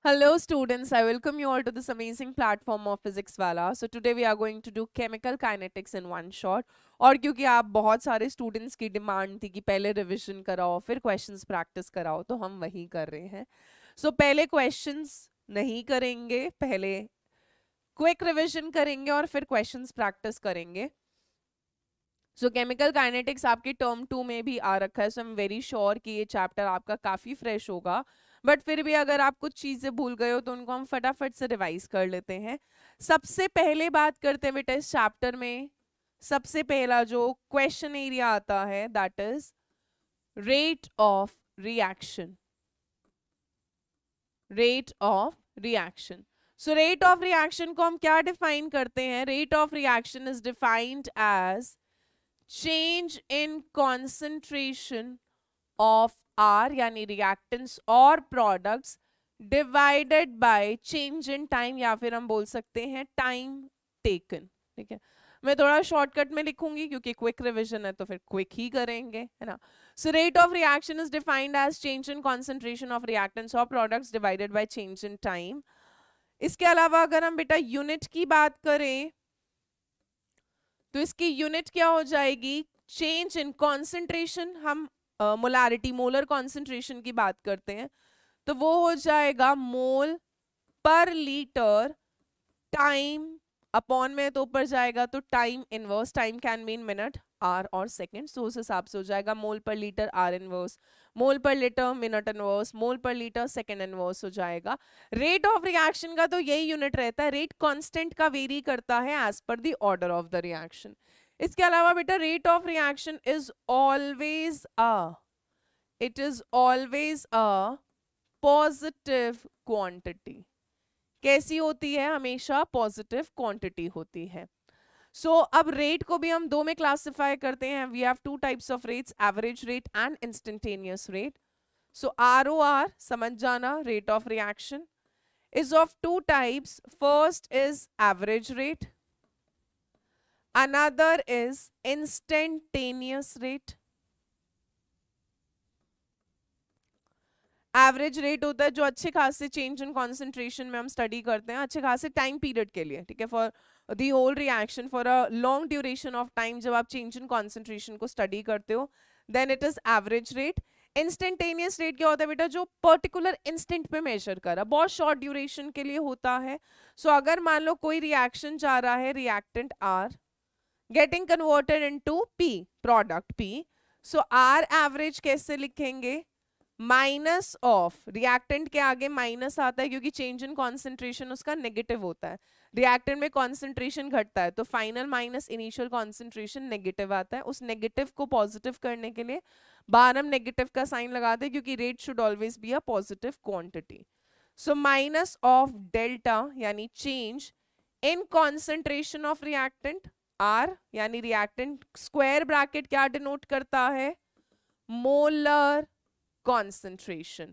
Hello students, I welcome you all to this amazing platform of Physics Wala. So today we are going to do chemical kinetics in one shot. और क्योंकि आप बहुत सारे students की demand थी कि पहले रिविजन कराओ फिर क्वेश्चंस प्रैक्टिस कराओ, तो हम वही कर रहे हैं. सो पहले क्वेश्चंस नहीं करेंगे, पहले क्विक रिविजन करेंगे और फिर क्वेश्चंस प्रैक्टिस करेंगे. सो केमिकल काइनेटिक्स आपके टर्म 2 में भी आ रखा है, so I am very sure कि ये चैप्टर आपका काफ़ी फ्रेश होगा. बट फिर भी अगर आप कुछ चीज़ें भूल गए हो तो उनको हम फटाफट से रिवाइज कर लेते हैं. सबसे पहले बात करते हैं बेटा इस चैप्टर में सबसे पहला जो क्वेश्चन एरिया आता है that is rate of reaction. Rate of reaction. So rate of reaction को हम क्या डिफाइन करते हैं? Rate of reaction is defined as change in concentration of R यानी reactants और products divided by change in time, या फिर हम बोल सकते हैं time taken. ठीक है, मैं थोड़ा शॉर्टकट में लिखूंगी क्योंकि क्विक रिविजन है तो फिर क्विक ही करेंगे, है ना. So rate of reaction is defined as change in concentration of reactants और products divided by change in time. इसके अलावा अगर हम बेटा यूनिट की बात करें तो इसकी यूनिट क्या हो जाएगी? Change in concentration. हम मोलारिटी मोलर कॉन्सेंट्रेशन की बात करते हैं तो वो हो जाएगा मोल पर लीटर टाइम अपॉन में तो ऊपर जाएगा तो time inverse. Time can mean minute or और सेकेंड, सो उस हिसाब से हो जाएगा मोल पर लीटर आर इनवर्स, मोल पर लीटर मिनट इनवर्स, मोल पर लीटर सेकेंड इनवर्स हो जाएगा. रेट ऑफ रिएक्शन का तो यही यूनिट रहता है. रेट कांस्टेंट का वेरी करता है as per the order of the reaction. इसके अलावा बेटा rate of reaction is always a positive quantity. कैसी होती है? हमेशा पॉजिटिव क्वांटिटी होती है. सो अब रेट को भी हम दो में क्लासिफाई करते हैं. We have two types of rates, average rate and instantaneous rate. So ROR समझ जाना, रेट ऑफ रिएक्शन is of two types. First is average rate, another is instantaneous rate. Average rate होता है जो अच्छे खासे चेंज इन कॉन्सेंट्रेशन में हम स्टडी करते हैं अच्छे खासे टाइम पीरियड के लिए. ठीक है, for the whole reaction for a long duration of time जब आप चेंज इन कॉन्सेंट्रेशन को स्टडी करते हो then it is average rate. Instantaneous rate क्या होता है बेटा? जो पर्टिकुलर इंस्टेंट पे मेजर करा, बहुत शॉर्ट ड्यूरेशन के लिए होता है. सो अगर मान लो कोई रिएक्शन जा रहा है, reactant are getting converted into P, product P. So R average कैसे लिखेंगे? माइनस ऑफ, रिएक्टेंट के आगे माइनस आता है क्योंकि चेंज इन कॉन्सेंट्रेशन उसका नेगेटिव होता है. रिएक्टेंट में कॉन्सेंट्रेशन घटता है तो final minus initial concentration negative आता है. उस नेगेटिव को पॉजिटिव करने के लिए बार हम नेगेटिव का साइन लगाते हैं क्योंकि rate should always be a positive quantity. So minus of delta यानी change in concentration of reactant R, यानी रिएक्टेंट स्क्वायर ब्रैकेट क्या डिनोट करता है? Molar concentration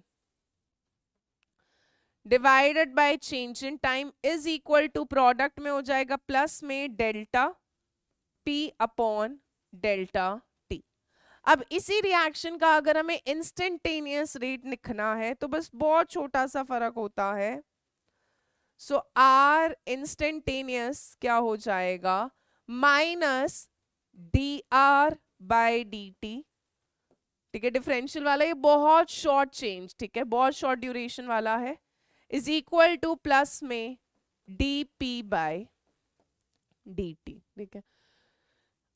divided by change in time is equal to product में हो जाएगा plus में delta P upon delta T. अब इसी रिएक्शन का अगर हमें इंस्टेंटेनियस रेट लिखना है तो बस बहुत छोटा सा फर्क होता है. सो R इंस्टेंटेनियस क्या हो जाएगा? Minus dr by dt. ठीक है, डिफरेंशियल वाला ये बहुत शॉर्ट चेंज, ठीक है, बहुत शॉर्ट ड्यूरेशन वाला है, इज इक्वल टू प्लस में dp बाय dt. ठीक है,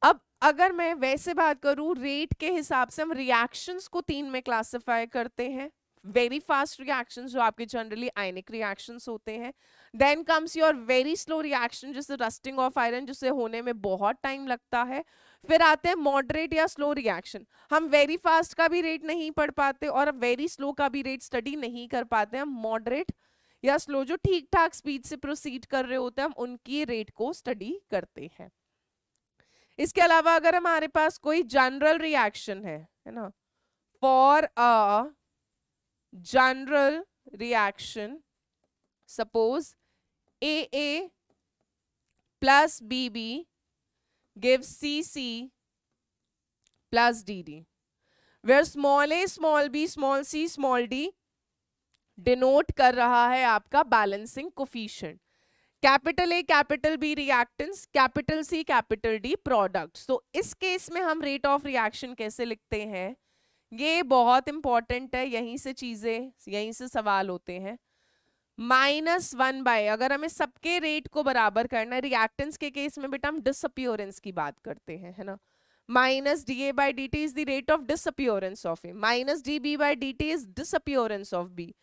अब अगर मैं वैसे बात करूं रेट के हिसाब से हम रिएक्शंस को तीन में क्लासिफाई करते हैं. वेरी फास्ट रिएक्शंस जो आपके जनरली आयनिक रिएक्शंस होते हैं. Then comes your very slow reaction जैसे रस्टिंग ऑफ आयरन जिसे होने में बहुत टाइम लगता है. फिर आते हैं मॉडरेट या स्लो रिएक्शन. हम वेरी फास्ट का भी रेट नहीं पढ़ पाते और वेरी स्लो का भी रेट स्टडी नहीं कर पाते. हम मॉडरेट या स्लो जो ठीक ठाक स्पीड से प्रोसीड कर रहे होते हैं हम उनकी रेट को स्टडी करते हैं. इसके अलावा अगर हमारे पास कोई जनरल रिएक्शन है ना, for a general reaction suppose AA plus BB gives CC plus DD, where small a, small b, small c, small d denote कर रहा है आपका balancing coefficient. Capital A capital B reactants, capital C capital D products. तो इस case में हम rate of reaction कैसे लिखते हैं, ये बहुत इंपॉर्टेंट है, यहीं से चीजें, यहीं से सवाल होते हैं। -1 बाय, अगर हमें सबके रेट को बराबर करना है, रिएक्टेंस के केस में बेटा हम डिसअपियरेंस की बात करते हैं, है ना। Minus D A by D T is the rate of disappearance of A, minus D B by D T is disappearance of B,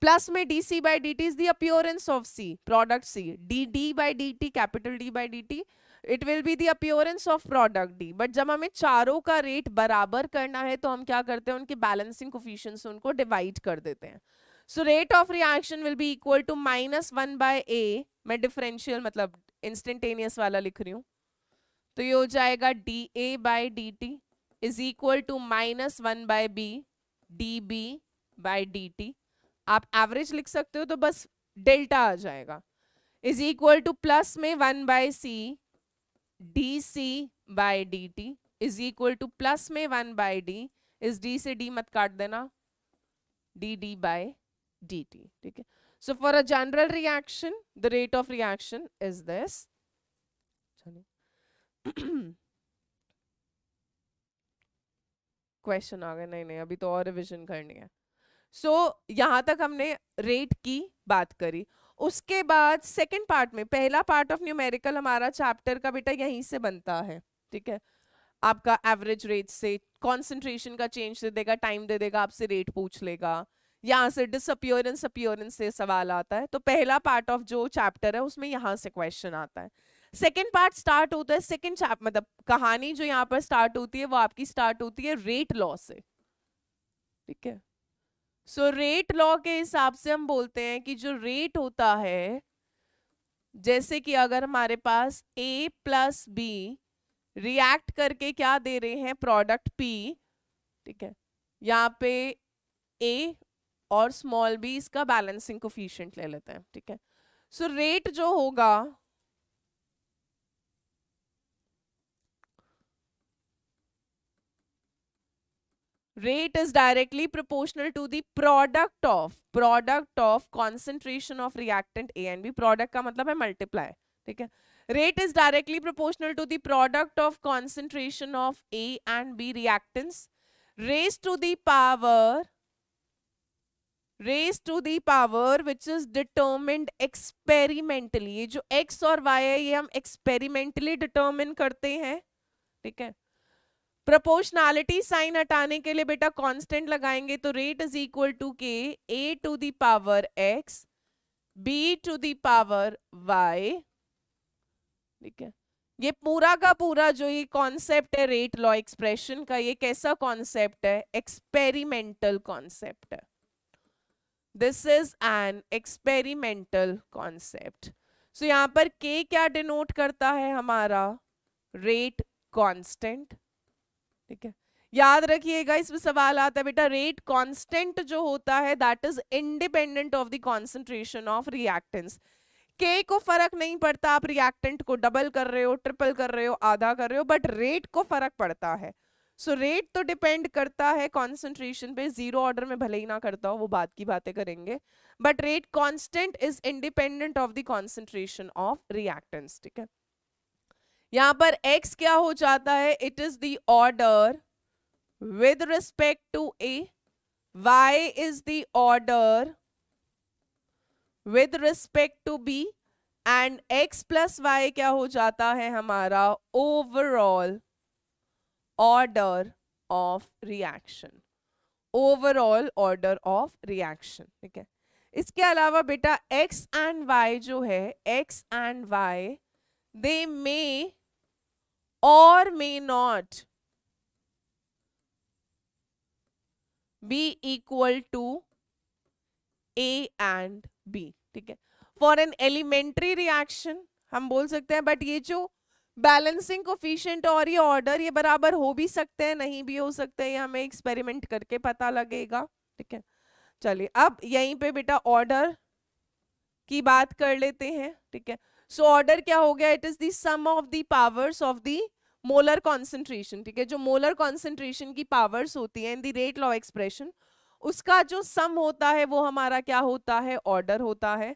plus में D C by D T is the appearance of C, product C, D D by D T, capital D by D T, it will be the appearance of product D. But जब हमें चारों का rate बराबर करना है तो हम क्या करते हैं, उनके बैलेंसिंग कोफिशिएंट्स उनको डिवाइड कर देते हैं। So rate of reaction will be equal to -1 by A, मैं डिफरेंशियल मतलब इंस्टेंटेनियस वाला लिख रही हूँ, तो ये हो जाएगा D A by D T is equal to -1 by B D B by D T. आप एवरेज लिख सकते हो तो बस डेल्टा आ जाएगा, इज इक्वल टू प्लस में 1 by C D C by D T is equal to plus में 1 by D, इस डी से डी मत काट देना, D D by D T, ठीक है। So for a general reaction the rate of reaction is this. Question आ गए, नहीं अभी तो और रिविजन करनी है। सो यहां तक हमने रेट की बात करी। उसके बाद सेकंड पार्ट में, पहला पार्ट ऑफ न्यूमेरिकल हमारा चैप्टर का बेटा यहीं से बनता है, ठीक है। आपका एवरेज रेट से कॉन्सेंट्रेशन का चेंज दे देगा, टाइम दे देगा, आपसे रेट पूछ लेगा, यहाँ से डिसअपियरेंस अपीयरेंस से सवाल आता है। तो पहला पार्ट ऑफ जो चैप्टर है उसमें यहाँ से क्वेश्चन आता है। सेकेंड पार्ट स्टार्ट होता है, सेकेंड चैप्टर मतलब कहानी जो यहाँ पर स्टार्ट होती है वो आपकी स्टार्ट होती है रेट लॉ से, ठीक है। सो रेट लॉ के हिसाब से हम बोलते हैं कि जो रेट होता है, जैसे कि अगर हमारे पास A प्लस बी रिएक्ट करके क्या दे रहे हैं, प्रोडक्ट P, ठीक है। यहाँ पे A और स्मॉल b इसका बैलेंसिंग कोफिशिएंट ले लेते हैं, ठीक है। सो रेट जो होगा rate is directly proportional to the product of concentration of reactant A and B। product का मतलब है multiply, ठीक है। rate is directly proportional to the product of concentration of A and B reactants raised to the power which is determined experimentally। ये जो x और y है ये हम experimentally determine करते हैं, ठीक है। प्रोपोर्शनैलिटी साइन हटाने के लिए बेटा कांस्टेंट लगाएंगे, तो rate is equal to K a to the power x b to the power y, ठीक है। ये पूरा का पूरा जो ये कॉन्सेप्ट है रेट लॉ एक्सप्रेशन का, ये कैसा कॉन्सेप्ट है, एक्सपेरिमेंटल कॉन्सेप्ट है। This is an experimental concept. So यहां पर k क्या डिनोट करता है, हमारा रेट कांस्टेंट, ठीक है। याद रखिएगा इसमें सवाल आता है बेटा, रेट कांस्टेंट जो होता है that is independent of the concentration of reactants. के को फर्क नहीं पड़ता आप रिएक्टेंट को डबल कर रहे हो, ट्रिपल कर रहे हो, आधा कर रहे हो, बट रेट को फर्क पड़ता है। सो रेट तो डिपेंड करता है कॉन्सेंट्रेशन पे, जीरो ऑर्डर में भले ही ना करता हो, वो बात की बातें करेंगे, but rate constant is independent of the concentration of reactants, ठीक है। यहां पर x क्या हो जाता है, it is the order with respect to a, y is the order with respect to b, and x plus y क्या हो जाता है, हमारा overall order of reaction, overall order of reaction, ठीक है। इसके अलावा बेटा x एंड y जो है, x and y they may or may not be equal to A and B, ठीक है। For an elementary reaction हम बोल सकते हैं, बट ये जो बैलेंसिंग कोफिशिएंट और ये ऑर्डर ये बराबर हो भी सकते हैं, नहीं भी हो सकते हैं, ये हमें एक्सपेरिमेंट करके पता लगेगा, ठीक है। चलिए अब यहीं पे बेटा ऑर्डर की बात कर लेते हैं, ठीक है। सो ऑर्डर क्या हो गया, it is the sum of the powers of the molar concentration, ठीक है। जो मोलर कॉन्सेंट्रेशन की पावर्स होती है in the rate law expression, उसका जो सम होता है वो हमारा क्या होता है, ऑर्डर होता है.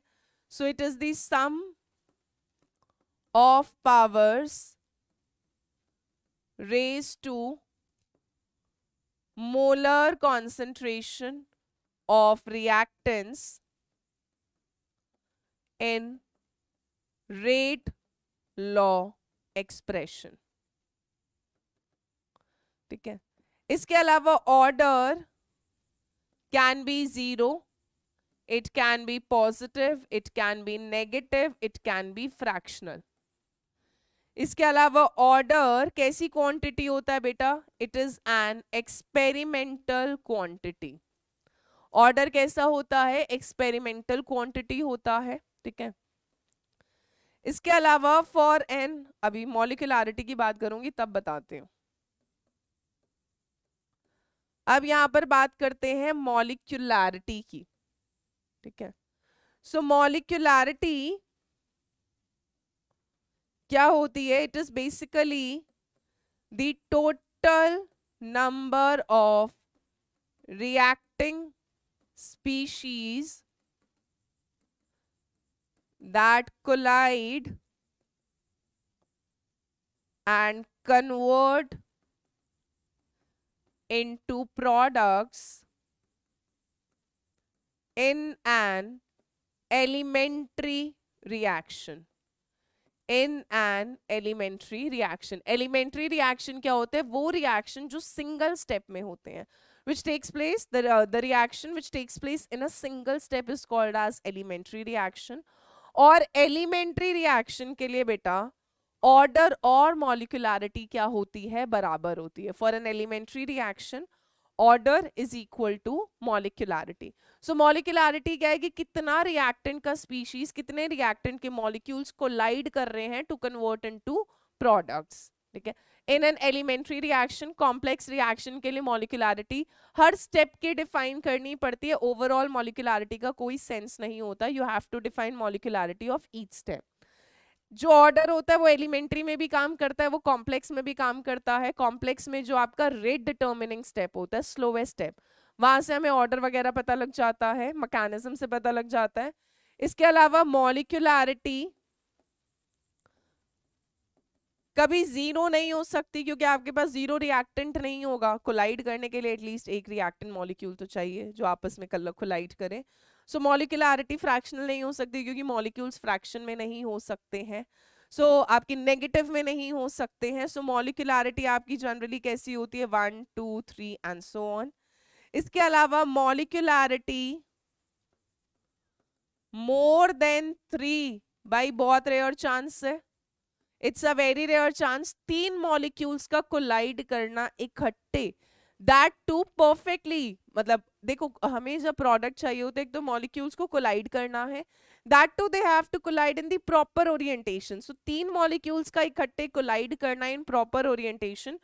So it is the sum of powers raise to molar concentration of reactants in rate law expression. ठीक है. इसके अलावा order can be 0, it can be positive, it can be negative, it can be fractional. इसके अलावा order कैसी quantity होता है बेटा, it is an experimental quantity. Order कैसा होता है, एक्सपेरिमेंटल क्वांटिटी होता है. ठीक है. इसके अलावा फॉर एन, अभी मॉलिक्यूलरिटी की बात करूंगी तब बताते हूं. अब यहां पर बात करते हैं मॉलिक्यूलरिटी की. ठीक है. सो मॉलिक्यूलरिटी क्या होती है, it is basically the total number of reacting species that collide and convert into products in an elementary reaction. In an elementary reaction. Elementary reaction क्या होते हैं, वो रिएक्शन जो सिंगल स्टेप में होते हैं, which takes place the reaction which takes place in a single step is called as elementary reaction. और elementary reaction के लिए बेटा ऑर्डर और मॉलिक्यूलरिटी क्या होती है, बराबर होती है. For an elementary reaction order is equal to molecularity. So molecularity क्या है कि कितना रिएक्टेंट का स्पीशीज, कितने रिएक्टेंट के मॉलिक्यूल्स कोलाइड कर रहे हैं टू कन्वर्ट इनटू प्रोडक्ट्स. ठीक है. In an elementary reaction, complex reaction के लिए मॉलिक्यूलरिटी हर स्टेप के डिफाइन करनी पड़ती है. ओवरऑल मॉलिक्यूलरिटी का कोई सेंस नहीं होता. You have to define molecularity of each step. जो ऑर्डर होता है वो एलिमेंट्री में भी काम करता है, वो कॉम्प्लेक्स में भी काम करता है. कॉम्प्लेक्स में जो आपका रेट डिटर्मिनिंग स्टेप होता है, स्लोवेस्ट स्टेप, वहां से हमें ऑर्डर वगैरह पता लग जाता है, मैकेनिज्म से पता लग जाता है. इसके अलावा मॉलिक्यूलरिटी कभी जीरो नहीं हो सकती क्योंकि आपके पास जीरो रिएक्टेंट नहीं होगा. कोलाइड करने के लिए एटलीस्ट एक रिएक्टेंट मॉलिक्यूल तो चाहिए जो आपस में कोलाइड करे. सो मॉलिक्यूलरिटी फ्रैक्शनल नहीं हो सकती क्योंकि मॉलिक्यूल्स फ्रैक्शन में नहीं हो सकते हैं. सो आपकी नेगेटिव में नहीं हो सकते हैं. सो मॉलिक्यूलरिटी आपकी जनरली कैसी होती है, 1 2 3 एंड सो ऑन. इसके अलावा मॉलिक्यूलरिटी मोर देन 3 बाई बहुत रेयर चांस है. It's a very rare chance 3 molecules का कोलाइड करना इकट्ठे, दैट टू परफेक्टली. मतलब देखो हमें जब प्रोडक्ट चाहिए होता है, एक तो मॉलिक्यूल्स को कोलाइड करना है, that too they have to collide in the proper orientation. So 3 molecules का इकट्ठे कोलाइड करना in proper orientation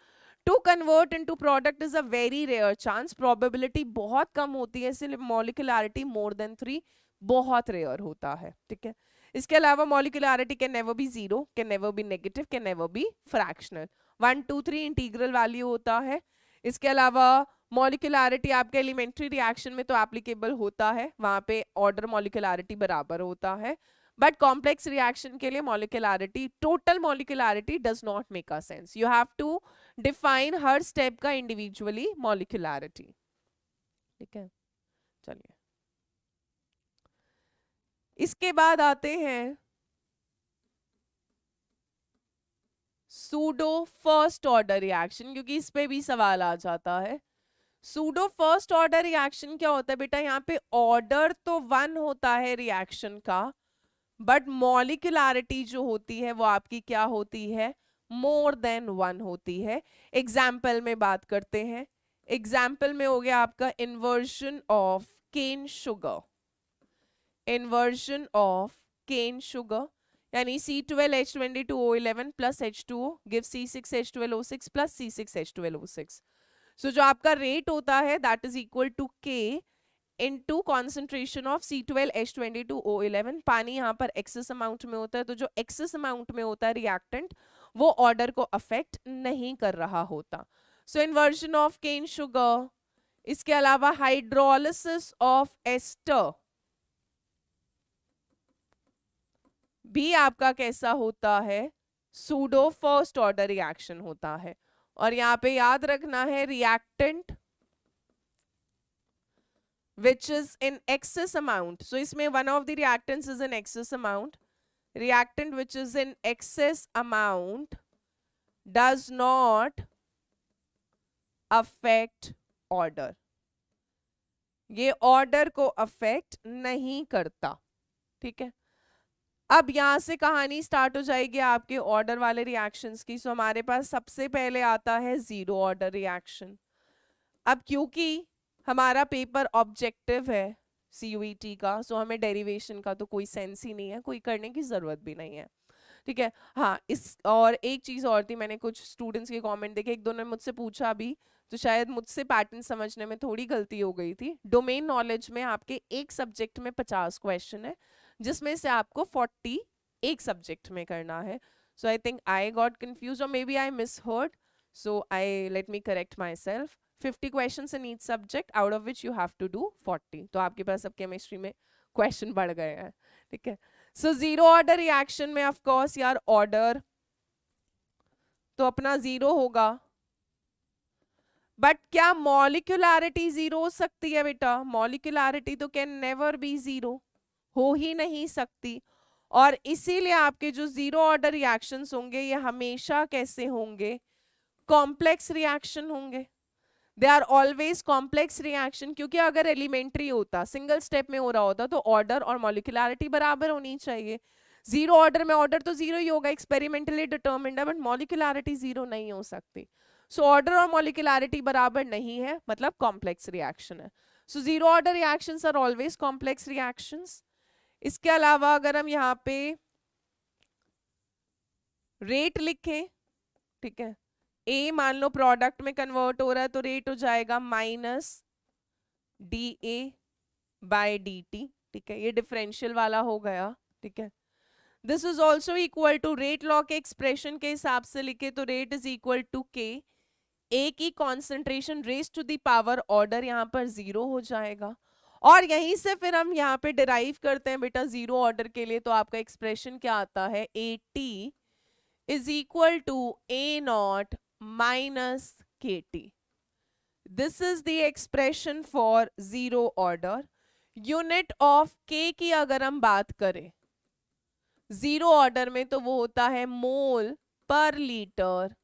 to convert into product is a very rare chance. Probability बहुत कम होती है, इसलिए मॉलिक्यूलरिटी मोर देन 3 बहुत रेयर होता है. ठीक है. इसके अलावा molecularity can never be zero, can never be negative, can never be fractional. 1 2 3 integral value होता है. इसके अलावा मॉलिक्यूलरिटी आपके एलिमेंट्री रिएक्शन में तो एप्लीकेबल होता है, वहां पे ऑर्डर मॉलिक्यूलरिटी बराबर होता है. बट कॉम्प्लेक्स रिएक्शन के लिए molecularity, total molecularity does not make a sense. You have to define हर स्टेप का इंडिविजुअली मॉलिक्यूलरिटी. ठीक है. चलिए इसके बाद आते हैं सूडो फर्स्ट ऑर्डर रिएक्शन, क्योंकि इस पे भी सवाल आ जाता है. सूडो फर्स्ट ऑर्डर रिएक्शन क्या होता है बेटा, यहाँ पे ऑर्डर तो 1 होता है रिएक्शन का, बट मॉलिक्यूलरिटी जो होती है वो आपकी क्या होती है, मोर देन 1 होती है. एग्जाम्पल में बात करते हैं. एग्जाम्पल में हो गया आपका inversion of cane sugar. Inversion of cane sugar यानी C12H22O11 plus H2O gives C6H12O6 plus C6H12O6. So जो आपका रेट होता है that is equal to K into concentration of C12H22O11. पानी यहाँ पर एक्सेस अमाउंट में होता है, तो जो एक्सेस अमाउंट में होता है रिएक्टेंट वो ऑर्डर को अफेक्ट नहीं कर रहा होता. So inversion of cane sugar इसके अलावा हाइड्रोलिसिस ऑफ एस्टर भी आपका कैसा होता है, सूडो फर्स्ट ऑर्डर रिएक्शन होता है। और यहां पे याद रखना है reactant which is in excess amount, so इसमें one of the reactants is in excess amount, reactant which is in excess amount does not affect order, ये ऑर्डर को अफेक्ट नहीं करता। ठीक है, अब यहां से कहानी स्टार्ट हो जाएगी आपके ऑर्डर वाले रिएक्शंस की। सो हमारे पास सबसे पहले आता है जीरो ऑर्डर रिएक्शन। अब क्योंकि हमारा पेपर ऑब्जेक्टिव है CUET का, सो हमें डेरिवेशन का तो कोई सेंस ही नहीं है, कोई करने की जरूरत भी नहीं है। ठीक है, हाँ इस और एक चीज और थी, मैंने कुछ स्टूडेंट्स के कमेंट देखे, एक दो ने मुझसे पूछा भी, तो शायद मुझसे पैटर्न समझने में थोड़ी गलती हो गई थी। डोमेन नॉलेज में आपके एक सब्जेक्ट में 50 क्वेश्चन है, जिसमें से आपको 40 एक सब्जेक्ट में करना है। So I think I got confuse और maybe I misheard, so I let me correct myself. 50 questions in each subject out of which you have to do 40, तो आपके पास अब केमिस्ट्री में question बढ़ गए हैं। ठीक है, सो जीरो ऑर्डर रिएक्शन में ऑफ कोर्स यार ऑर्डर तो अपना जीरो होगा, बट क्या मॉलिक्यूलैरिटी जीरो हो सकती है बेटा? मॉलिक्यूलैरिटी तो कैन नेवर बी जीरो, हो ही नहीं सकती। और इसीलिए आपके जो जीरो ऑर्डर रिएक्शंस होंगे ये हमेशा कैसे होंगे? कॉम्प्लेक्स रिएक्शन होंगे। They are always complex reaction, क्योंकि अगर एलिमेंट्री होता, सिंगल स्टेप में हो रहा होता, तो ऑर्डर और मॉलिक्यूलैरिटी बराबर होनी चाहिए। जीरो ऑर्डर में ऑर्डर तो जीरो ही होगा, एक्सपेरिमेंटली डिटर्मिन्ड है, बट मॉलिक्यूलैरिटी जीरो नहीं हो सकती। सो ऑर्डर और मॉलिक्यूलैरिटी बराबर नहीं है, मतलब कॉम्प्लेक्स रिएक्शन है। So zero order reactions are always complex reactions. इसके अलावा अगर हम यहाँ पे रेट लिखें, ठीक है, ए मान लो प्रोडक्ट में कन्वर्ट हो रहा है, तो रेट हो जाएगा -dA/dt। ठीक है, ये डिफरेंशियल वाला हो गया। ठीक है, this is also equal to rate law के एक्सप्रेशन के हिसाब से लिखे तो rate is equal to K, A की concentration raise to the power order यहाँ पर जीरो हो जाएगा। और यहीं से फिर हम यहाँ पे डिराइव करते हैं बेटा जीरो ऑर्डर के लिए, तो आपका एक्सप्रेशन क्या आता है? AT is equal to A0 minus KT. This is the expression for zero order. Unit of K की अगर हम बात करें जीरो ऑर्डर में, तो वो होता है मोल पर लीटर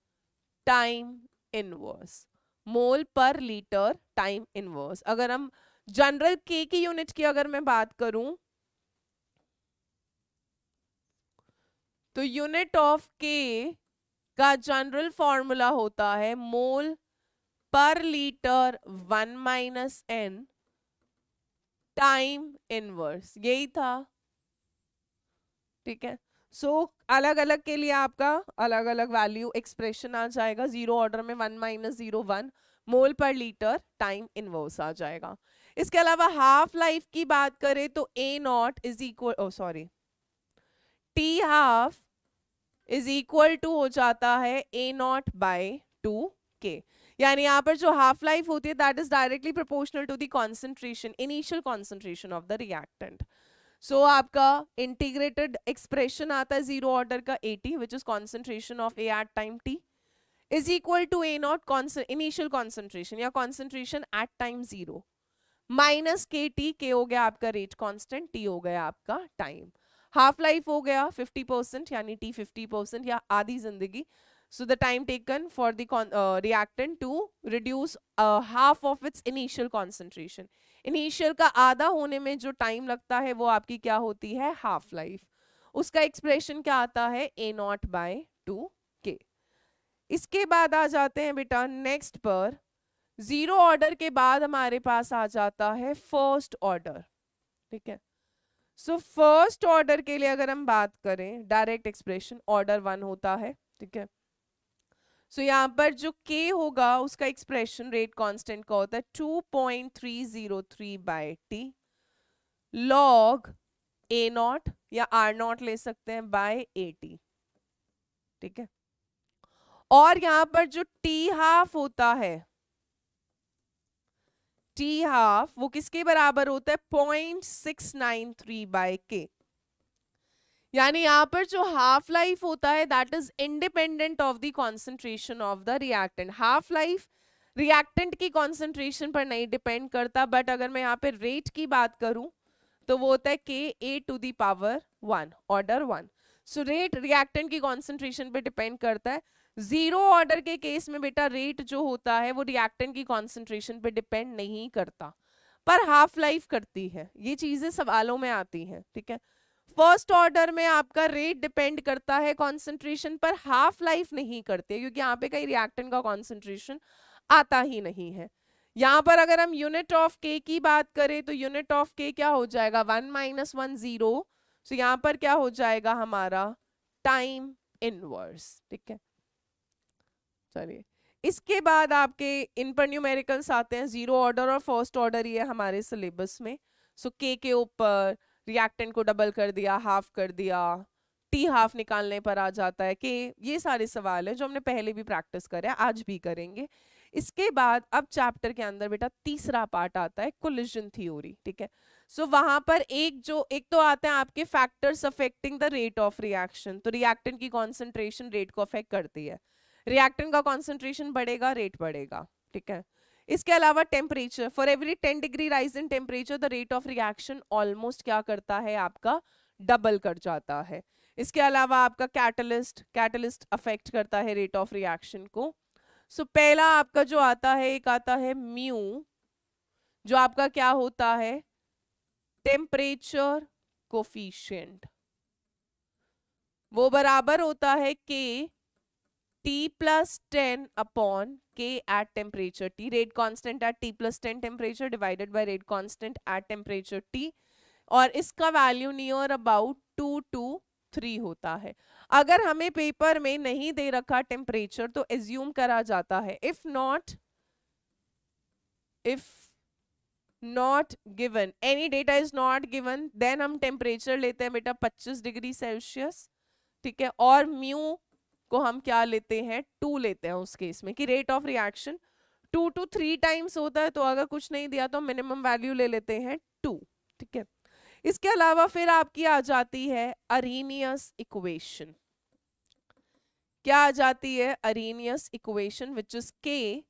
टाइम इनवर्स, मोल पर लीटर टाइम इनवर्स। अगर हम जनरल K की यूनिट की अगर मैं बात करूं, तो यूनिट ऑफ K का जनरल फॉर्मूला होता है मोल पर लीटर 1 - n टाइम इनवर्स, यही था। ठीक है, सो अलग अलग के लिए आपका अलग अलग वैल्यू एक्सप्रेशन आ जाएगा। जीरो ऑर्डर में 1 - 0 1 मोल पर लीटर टाइम इनवर्स आ जाएगा। इसके अलावा हाफ लाइफ की बात करें तो A0 is equal T half is equal to हो जाता है A0/2K। यानी यहाँ पर जो हाफ लाइफ होती है that is directly proportional to the concentration, initial concentration of the reactant. So आपका इंटीग्रेटेड एक्सप्रेशन आता है जीरो ऑर्डर का AT which is concentration of A at time T is equal to A0 initial concentration या concentration at time 0 minus KT, K हो गया आपका rate constant, T हो गया आपका टाइम। हाफ लाइफ हो गया 50% यानी T 50% या आधी जिंदगी। So the time taken for the reactant to reduce half of its initial concentration. Initial का आधा होने में जो टाइम लगता है वो आपकी क्या होती है? Half life. उसका एक्सप्रेशन क्या आता है? A0/2K। इसके बाद आ जाते हैं बेटा नेक्स्ट पर, जीरो ऑर्डर के बाद हमारे पास आ जाता है फर्स्ट ऑर्डर। ठीक है, सो फर्स्ट ऑर्डर के लिए अगर हम बात करें डायरेक्ट एक्सप्रेशन ऑर्डर 1 होता है। ठीक है, सो यहाँ पर जो K होगा उसका एक्सप्रेशन रेट कांस्टेंट का होता है 2.303/T log A0 या R0 ले सकते हैं बाय AT। ठीक है, और यहाँ पर जो T हाफ होता है टी हाफ वो किसके बराबर होता है 0.693/K। यानी यहाँ पर जो हाफ लाइफ होता है that is independent of the concentration of the reactant. Half life reactant की कॉन्सेंट्रेशन पर नहीं डिपेंड करता, बट अगर मैं यहाँ पे रेट की बात करूं तो वो होता है Ka⁴ order 1। So rate reactant की कॉन्सेंट्रेशन पे डिपेंड करता है। जीरो ऑर्डर के केस में बेटा रेट जो होता है वो रिएक्टेंट की कॉन्सेंट्रेशन पे डिपेंड नहीं करता, पर हाफ लाइफ करती है। ये चीजें सवालों में आती हैं, ठीक है। फर्स्ट ऑर्डर में आपका रेट डिपेंड करता है कॉन्सेंट्रेशन पर, हाफ लाइफ नहीं करते, क्योंकि यहाँ पे कहीं रिएक्टेंट का कॉन्सेंट्रेशन आता ही नहीं है। यहाँ पर अगर हम यूनिट ऑफ के की बात करें तो यूनिट ऑफ के क्या हो जाएगा 1 - 1 0। सो यहाँ पर क्या हो जाएगा हमारा टाइम इनवर्स, ठीक है। चलिए इसके बाद आपके इन पर न्यूमेरिकल्स आते हैं, जीरो ऑर्डर और फर्स्ट ऑर्डर ही है हमारे सिलेबस में। सो के ऊपर रिएक्टेंट को डबल कर दिया, हाफ कर दिया, टी हाफ निकालने पर आ जाता है के। ये सारे सवाल है जो हमने पहले भी प्रैक्टिस करे, आज भी करेंगे। इसके बाद अब चैप्टर के अंदर बेटा तीसरा पार्ट आता है कोलिजन थ्योरी, ठीक है। सो वहां पर एक तो आते हैं आपके factors affecting the rate of reaction. तो रिएक्टेंट की कॉन्सेंट्रेशन रेट को अफेक्ट करती है, रिएक्टेंट का कॉन्सेंट्रेशन बढ़ेगा रेट बढ़ेगा, ठीक है। इसके अलावा temperature, for every 10 degree rise in temperature the rate of reaction almost क्या करता है आपका डबल कर जाता है। इसके अलावा आपका कैटलिस्ट अफेक्ट करता है रेट ऑफ रिएक्शन को। सो पहला आपका जो आता है एक आता है म्यू, जो आपका क्या होता है टेम्परेचर कोफिशिएंट, वो बराबर होता है के T+10/K at temperature T, rate constant at T+10 temperature divided by rate constant at temperature T, और इसका वैल्यू नियर अबाउट 2 to 3 होता है। अगर हमें पेपर में नहीं दे रखा टेम्परेचर तो एज्यूम करा जाता है if not given, any data is not given, then हम टेम्परेचर लेते हैं बेटा 25 डिग्री सेल्सियस, ठीक है। और म्यू को हम क्या लेते हैं 2 लेते हैं उस केस में कि rate of reaction 2 to 3 times होता है, तो अगर कुछ नहीं दिया तो मिनिमम वैल्यू ले लेते हैं 2, ठीक है। इसके अलावा फिर आपकी आ जाती है अरेनियस इक्वेशन। क्या आ जाती है Arrhenius equation, which is K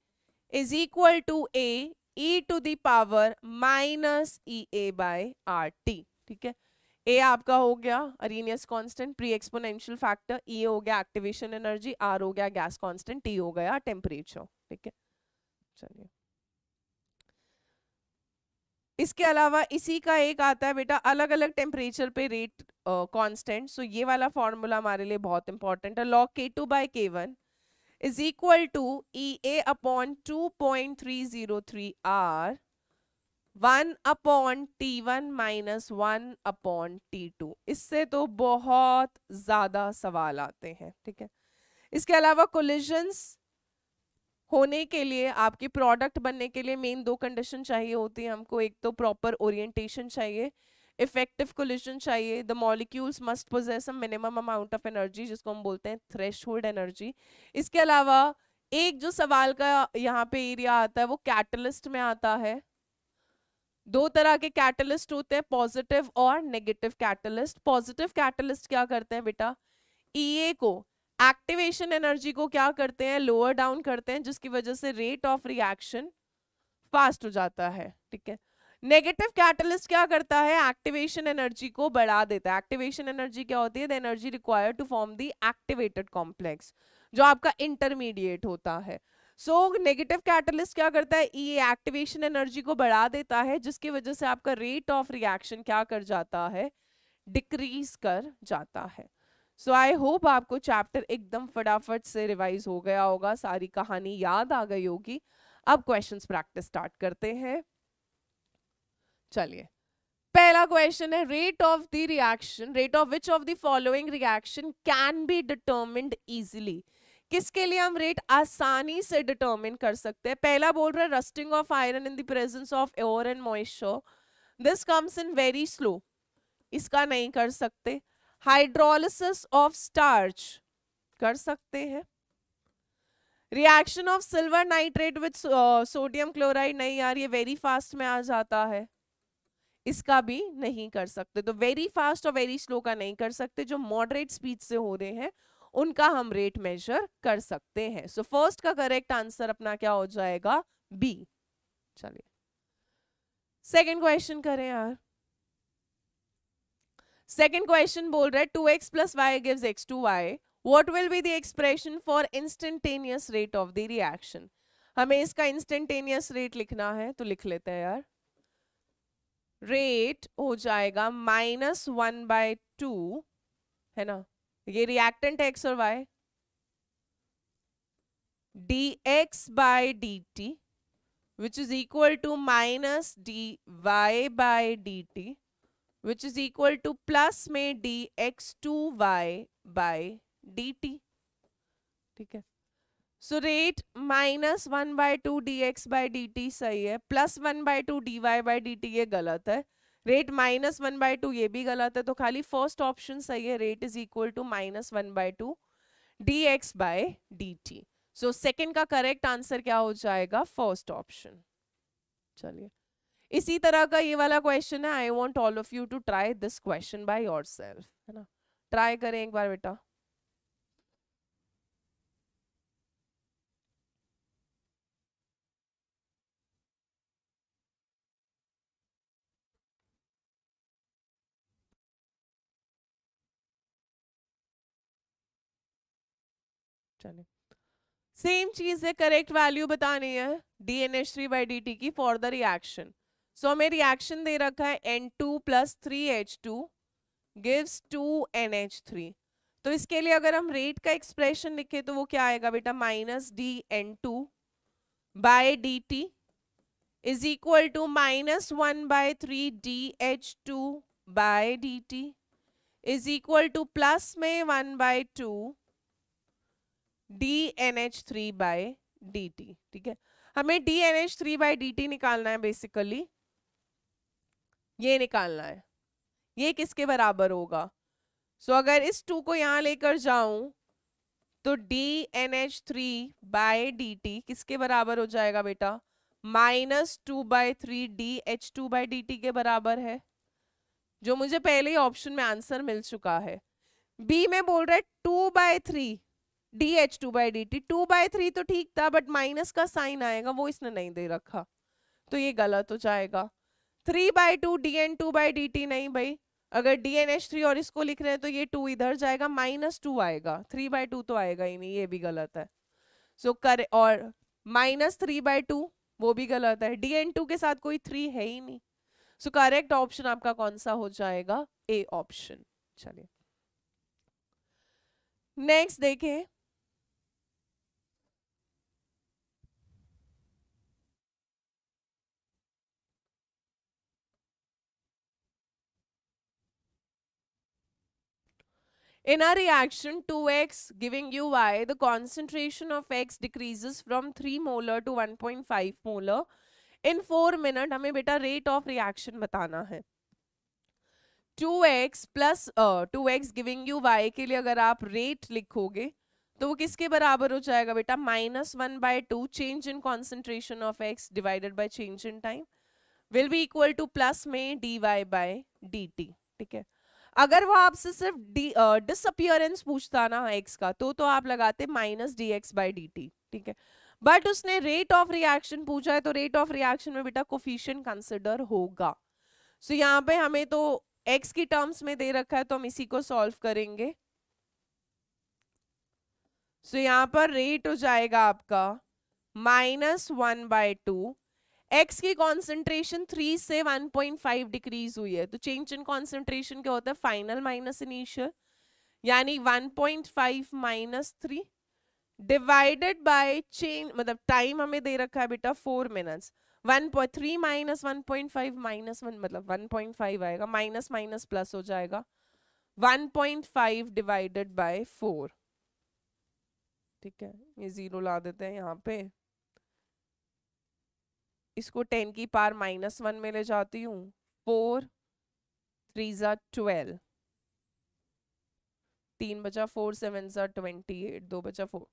is equal to A e to the power minus EA/RT, ठीक है। ए आपका हो गया Arrhenius constant pre exponential factor, E हो गया एक्टिवेशन एनर्जी, आर हो गया गैस कांस्टेंट, टी हो गया टेम्परेचर, ठीक है। चलिए इसके अलावा इसी का एक आता है बेटा अलग अलग टेम्परेचर पे रेट कांस्टेंट। सो ये वाला फॉर्मूला हमारे लिए बहुत इंपॉर्टेंट है। log K2/K1 is equal to EA/2.303 R 1/T1 - 1/T2। इससे तो बहुत ज्यादा सवाल आते हैं, ठीक है। इसके अलावा कोलिजन्स होने के लिए, आपके प्रोडक्ट बनने के लिए मेन 2 कंडीशन चाहिए होती है हमको। एक तो प्रॉपर ओरिएंटेशन चाहिए, इफेक्टिव कोलिजन चाहिए, the molecules must possess a minimum amount of energy जिसको हम बोलते हैं थ्रेशोल्ड एनर्जी। इसके अलावा एक जो सवाल का यहाँ पे एरिया आता है वो कैटलिस्ट में आता है। 2 तरह के कैटलिस्ट होते हैं, पॉजिटिव और नेगेटिव कैटलिस्ट। पॉजिटिव कैटलिस्ट क्या करते हैं बेटा ईए को, एक्टिवेशन एनर्जी को क्या करते हैं लोअर डाउन करते हैं, जिसकी वजह से रेट ऑफ रिएक्शन फास्ट हो जाता है, ठीक है। नेगेटिव कैटलिस्ट क्या करता है एक्टिवेशन एनर्जी को बढ़ा देता है। एक्टिवेशन एनर्जी क्या होती है the energy required to form the activated complex, जो आपका इंटरमीडिएट होता है। सो नेगेटिव कैटलिस्ट क्या करता है ये एक्टिवेशन एनर्जी को बढ़ा देता है, जिसकी वजह से आपका रेट ऑफ रिएक्शन क्या कर जाता है डिक्रीज कर जाता है। सो आई होप आपको चैप्टर एकदम फटाफट से रिवाइज हो गया होगा, सारी कहानी याद आ गई होगी। अब क्वेश्चंस प्रैक्टिस स्टार्ट करते हैं। चलिए पहला क्वेश्चन है rate of the reaction, rate of which of the following reaction can be determined easily. किसके लिए हम रेट आसानी से डिटरमिन कर सकते हैं। पहला बोल रहा है rusting of iron in the presence of air and moisture, this comes in very slow, इसका नहीं कर सकते। हाइड्रोलिसिस ऑफ स्टार्च कर सकते हैं। Reaction of silver nitrate with sodium chloride, नहीं यार ये वेरी फास्ट में आ जाता है, इसका भी नहीं कर सकते। तो वेरी फास्ट और वेरी स्लो का नहीं कर सकते, जो मॉडरेट स्पीड से हो रहे हैं उनका हम रेट मेजर कर सकते हैं। सो फर्स्ट का करेक्ट आंसर अपना क्या हो जाएगा, बी। चलिए सेकंड क्वेश्चन करें यार। सेकंड क्वेश्चन बोल रहा है 2x plus y gives x to y, what will be the expression for instantaneous rate of the reaction। हमें इसका instantaneous rate लिखना है तो लिख लेते हैं यार। रेट हो जाएगा -1/2 है ना, ये रिएक्टेंट x और y, dx by dt which is equal to minus dy by dt which is equal to plus में dx2y by dt। ठीक है, so rate -1/2 dx by dt सही है, +1/2 dy by dt ये गलत है, रेट -1/2 ये भी गलत है, तो खाली फर्स्ट ऑप्शन सही है, rate is equal to -1/2 dx by dt। So second का करेक्ट आंसर क्या हो जाएगा, फर्स्ट ऑप्शन। चलिए इसी तरह का ये वाला क्वेश्चन है, I want all of you to try this question by yourself, है ना, ट्राई करें एक बार बेटा। चलिए सेम चीज है, करेक्ट वैल्यू बतानी है DNH3/dt की फॉर द रिएक्शन। सो हमें रिएक्शन दे रखा है N2 + 3H2 गिव्स 2NH3। तो इसके लिए अगर हम रेट का एक्सप्रेशन लिखे तो वो क्या आएगा बेटा, -dN2 by dt is equal to -1/3 dH2 by dt is equal to plus में 1/2 DNH3 by dt। ठीक है, हमें DNH3 by dt निकालना है, बेसिकली ये निकालना है, ये किसके बराबर होगा। सो अगर इस 2 को यहां लेकर जाऊं तो DNH3 by dt किसके बराबर हो जाएगा बेटा, -2/3 DH2 by dt के बराबर है, जो मुझे पहले ही ऑप्शन में आंसर मिल चुका है। बी में बोल रहा है 2/3 DH2 by dt, 2/3 तो ठीक था, बट माइनस का साइन आएगा वो इसने नहीं दे रखा, तो ये गलत हो जाएगा। 3/2 DN2 by dt, नहीं भाई, अगर DNH3 और इसको लिख रहे हैं तो ये 2 इधर जाएगा, -2 आएगा, 3/2 तो आएगा ही नहीं, ये भी गलत है। सो करे, और -3/2 वो भी गलत है, DN2 के साथ कोई 3 है ही नहीं। सो करेक्ट ऑप्शन आपका कौन सा हो जाएगा, ए ऑप्शन। चलिए नेक्स्ट देखें, in a reaction 2x giving you y, the concentration of x decreases from 3 molar to 1.5 molar in 4 minutes। हमें बेटा रेट ऑफ रिएक्शन बताना है। 2x plus 2x giving you y के लिए अगर आप रेट लिखोगे तो वो किसके बराबर हो जाएगा बेटा, -1/2 change in concentration of x divided by change in time will be equal to plus में dy by dt। ठीक है, अगर वो आपसे सिर्फ डिसअपियरेंस पूछता ना x का तो आप लगाते -dx by dt। ठीक है, बट उसने रेट ऑफ रिएक्शन पूछा है तो रेट ऑफ रिएक्शन में बेटा कोफिशिएंट कंसिडर होगा। सो यहाँ पे हमें तो x की टर्म्स में दे रखा है तो हम इसी को सॉल्व करेंगे। सो यहाँ पर रेट हो जाएगा आपका -1/2, x की कॉन्सेंट्रेशन 3 से 1.5 डिक्रीज हुई है, तो चेंज इन कॉन्सेंट्रेशन क्या होता है, फाइनल माइनस इनिशियल, यानी 1.5 - 3 डिवाइडेड बाय चेंज, मतलब टाइम हमें दे रखा है बेटा 4 मिनट्स, 1.3 - 1.5 -1 मतलब 1.5 आएगा, माइनस माइनस प्लस हो जाएगा, 1.5 डिवाइडेड बाय 4। ठीक है, ये 0 ला देते हैं यहाँ पे, इसको 10 की पावर -1 में ले जाती हूँ, 4 3 ज़ा 12, 3 बचा 4 7 ज़ा 28, 2 बचा 4,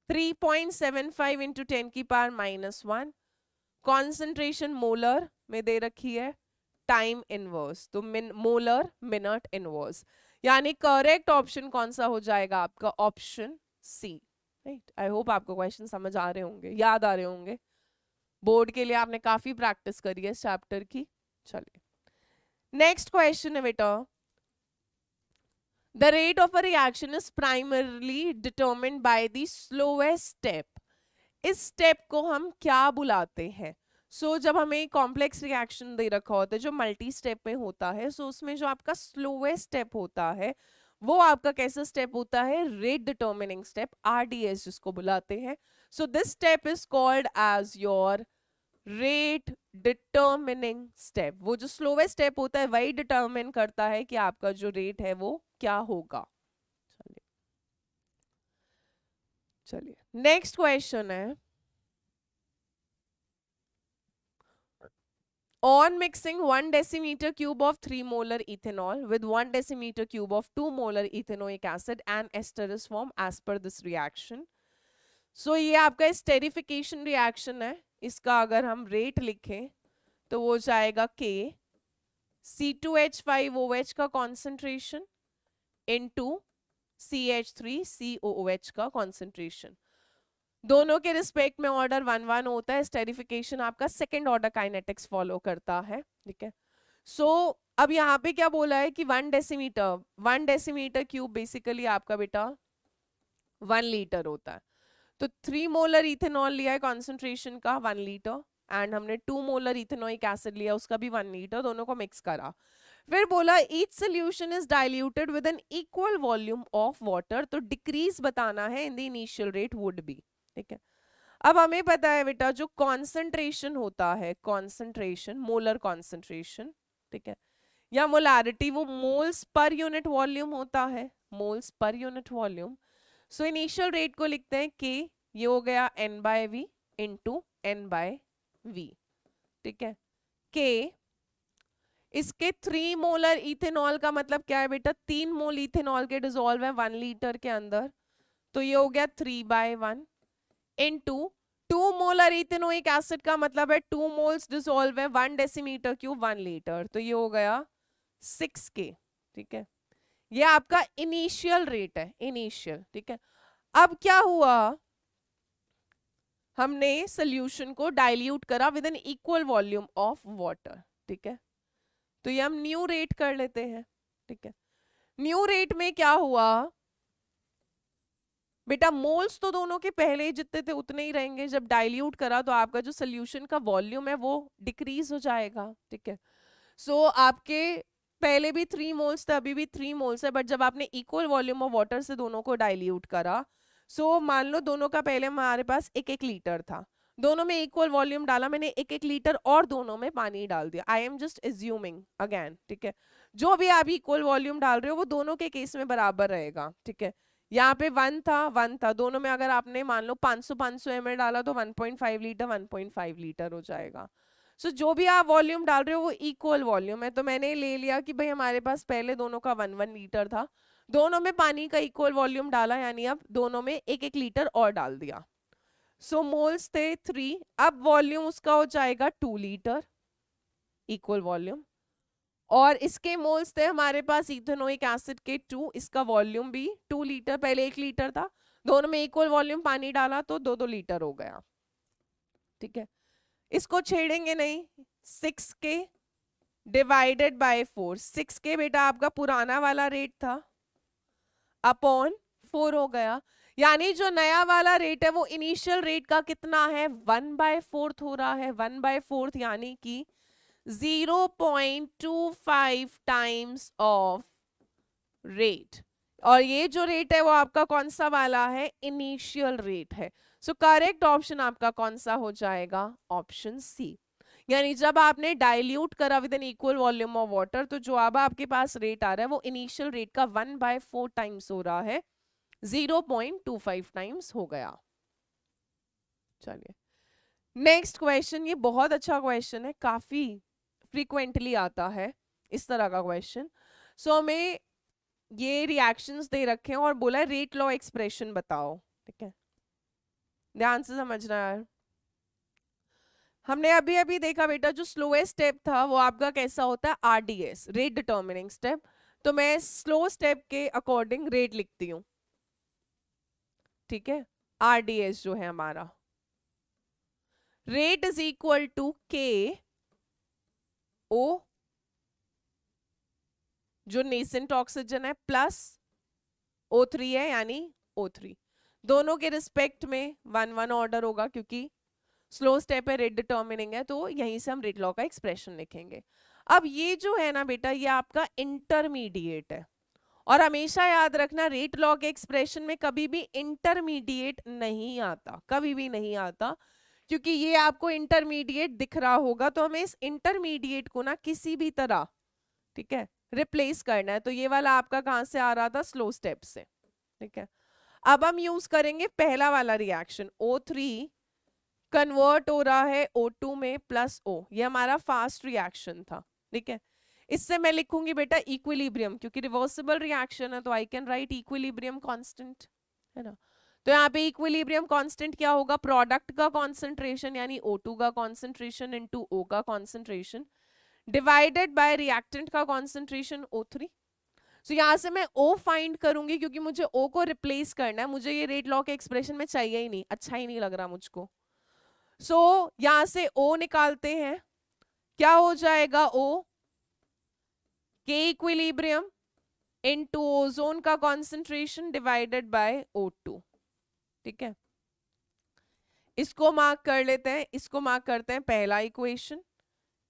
3.75 इंटू 10 की पावर -1, कॉन्सेंट्रेशन मोलर में दे रखी है, टाइम इनवर्स तो मोलर मिनट इनवर्स, यानी करेक्ट ऑप्शन कौन सा हो जाएगा आपका? Option C, right. I hope आपको क्वेश्चन समझ आ रहे होंगे, याद आ रहे होंगे, बोर्ड के लिए आपने काफी प्रैक्टिस करी है इस चैप्टर की। चलिए नेक्स्ट क्वेश्चन है बेटा, the rate of a reaction is primarily determined by the slowest step. इस स्टेप को हम क्या बुलाते हैं? जब हमें कॉम्प्लेक्स रिएक्शन दे रखा होता है जो मल्टी स्टेप में होता है, उसमें जो आपका स्लोएस्ट स्टेप होता है वो आपका कैसा स्टेप होता है? रेट डिटर्मिनिंग स्टेप, RDS जिसको बुलाते हैं। So this step is called as your rate determining step. वो जो स्लोवेस्ट स्टेप होता है वही डिटर्मिन करता है कि आपका जो रेट है वो क्या होगा। चलिए नेक्स्ट क्वेश्चन है, on mixing 1 decimeter cube of 3 molar ethanol with 1 decimeter cube of 2 molar ethanoic acid and ester is formed as per this reaction। ये आपका स्टेरिफिकेशन रिएक्शन है, इसका अगर हम रेट लिखें तो वो जाएगा K C2H5OH का कॉन्सेंट्रेशन इनटू CH3COOH का कॉन्सेंट्रेशन। दोनों के रिस्पेक्ट में ऑर्डर 1-1 होता है। स्टेरिफिकेशन आपका सेकेंड ऑर्डर काइनेटिक्स फॉलो करता है, ठीक है। अब यहाँ पे क्या बोला है कि 1 डेसीमीटर क्यूब बेसिकली आपका बेटा 1 लीटर होता है। तो 3 मोलर इथेनॉल लिया है कॉन्सेंट्रेशन का 1 लीटर, एंड हमने 2 मोलर इथेनोइक एसिड लिया उसका भी 1 लीटर, दोनों को मिक्स करा। फिर बोला each solution is diluted with an equal volume of water, तो डिक्रीज बताना है in the initial rate would be, ठीक है। अब हमें पता है बेटा जो कॉन्सेंट्रेशन होता है, कॉन्सेंट्रेशन मोलर कॉन्सेंट्रेशन, ठीक है, या मोलारिटी, वो मोल्स पर यूनिट वॉल्यूम होता है, moles per unit volume. So initial rate को लिखते हैं K, ये हो गया N/V इंटू N/V, ठीक है। K इसके 3 मोलर इथेनॉल का मतलब क्या है बेटा? 3 मोल इथेनॉल के डिसॉल्व है 1 लीटर के अंदर, तो ये हो गया 3/1 इनटू 2 मोलर इथेनोइक एसिड का मतलब है 2 मोल्स डिसॉल्व है 1 डेसीमीटर क्यूब 1 लीटर, तो ये हो गया 6K, ठीक है। ये आपका इनिशियल रेट है, इनिशियल, ठीक है। अब क्या हुआ, हमने सोल्यूशन को डाइल्यूट करा with an equal volume of water, ठीक है। तो ये हम न्यू रेट कर लेते हैं, ठीक है। न्यू रेट में क्या हुआ बेटा? मोल्स तो दोनों के पहले जितने थे उतने ही रहेंगे, जब डाइल्यूट करा तो आपका जो सोल्यूशन का वॉल्यूम है वो डिक्रीज हो जाएगा, ठीक है। आपके पहले भी 3 मोल्स थे, अभी भी 3 मोल्स है, बट जब आपने इक्वल वॉल्यूम ऑफ वाटर से दोनों को डाइल्यूट करा, मान लो दोनों का पहले हमारे पास 1-1 लीटर था, दोनों में इक्वल वॉल्यूम डाला मैंने 1-1 लीटर और दोनों में पानी डाल दिया। I am just assuming again, ठीक है। जो भी आप इक्वल वॉल्यूम डाल रहे हो वो दोनों के केस में बराबर रहेगा, ठीक है। यहाँ पे 1 था, दोनों में अगर आपने मान लो 500 ml डाला तो 1.5 लीटर 1.5 लीटर हो जाएगा। जो भी आप वॉल्यूम डाल रहे हो वो इक्वल वॉल्यूम है, तो मैंने ले लिया कि भाई हमारे पास पहले दोनों का 1-1 लीटर था, दोनों में पानी का इक्वल वॉल्यूम डाला, यानी अब दोनों में 1-1 लीटर और डाल दिया। मोल्स थे 3, अब वॉल्यूम उसका हो जाएगा 2 लीटर इक्वल वॉल्यूम, और इसके मोल्स थे हमारे पास इथेनोइक एसिड के 2, इसका वॉल्यूम भी 2 लीटर, पहले 1 लीटर था, दोनों में इक्वल वॉल्यूम पानी डाला तो 2-2 लीटर हो गया, ठीक है। इसको छेड़ेंगे नहीं, 6K डिवाइडेड बाय 4, 6K बेटा आपका पुराना वाला रेट था अपॉन 4 हो गया, यानी जो नया वाला रेट है वो इनिशियल रेट का कितना है? 1/4 हो रहा है, 1/4 यानी कि 0.25 टाइम्स ऑफ रेट, और ये जो रेट है वो आपका कौन सा वाला है? इनिशियल रेट है। करेक्ट ऑप्शन आपका कौन सा हो जाएगा? ऑप्शन सी, यानी जब आपने डाइल्यूट करा with an equal volume of water, तो जो अब आपके पास रेट आ रहा है वो इनिशियल रेट का 1/4 टाइम्स हो रहा है, 0.25 टाइम्स हो गया। चलिए नेक्स्ट क्वेश्चन, ये बहुत अच्छा क्वेश्चन है, काफी फ्रीक्वेंटली आता है इस तरह का क्वेश्चन। हमें ये रिएक्शंस दे रखे हैं और बोला है रेट लॉ एक्सप्रेशन बताओ, ठीक है। ध्यान से समझना यार। हमने अभी अभी देखा बेटा जो स्लोएस्ट स्टेप था वो आपका कैसा होता है, आरडीएस, रेट डिटर्मिनिंग स्टेप। तो मैं स्लो स्टेप के अकॉर्डिंग रेट लिखती हूं, ठीक है। आरडीएस जो है हमारा, रेट इज इक्वल टू के ओ जो नेसेंट ऑक्सीजन है प्लस O3 है यानी O3, दोनों के रिस्पेक्ट में 1 1 ऑर्डर होगा क्योंकि स्लो स्टेप है, रेट डिटर्मिनिंग है, तो यहीं से हम रेट लॉ का एक्सप्रेशन लिखेंगे। अब ये जो है ना बेटा ये आपका इंटरमीडिएट है, और हमेशा याद रखना रेट लॉ के एक्सप्रेशन में कभी भी इंटरमीडिएट नहीं आता, कभी भी नहीं आता, क्योंकि ये आपको इंटरमीडिएट दिख रहा होगा तो हमें इस इंटरमीडिएट को ना किसी भी तरह, ठीक है, रिप्लेस करना है। तो ये वाला आपका कहां से आ रहा था, स्लो स्टेप से, ठीक है। अब हम यूज करेंगे पहला वाला रिएक्शन, O3 कन्वर्ट हो रहा है O2 में प्लस O, ये हमारा फास्ट रिएक्शन था, ठीक है। इससे मैं लिखूंगी बेटा इक्विलिब्रियम, क्योंकि रिवर्सिबल रिएक्शन है तो I can write equilibrium constant, है ना। तो यहाँ पे इक्विलिब्रियम कांस्टेंट क्या होगा, प्रोडक्ट का कॉन्सेंट्रेशन यानी O2 का कॉन्सेंट्रेशन इनटू O का कॉन्सेंट्रेशन डिवाइडेड बाय रिएक्टेंट का कॉन्सेंट्रेशन O3। तो यहां से मैं O फाइंड करूंगी क्योंकि मुझे O को रिप्लेस करना है, मुझे ये रेट लॉ के एक्सप्रेशन में चाहिए ही नहीं, अच्छा ही नहीं लग रहा मुझको। सो यहां से O निकालते हैं, क्या हो जाएगा O, K equilibrium into ozone का कॉन्सेंट्रेशन डिवाइडेड बाय O2, ठीक है। इसको मार्क कर लेते हैं, इसको मार्क करते हैं पहला इक्वेशन,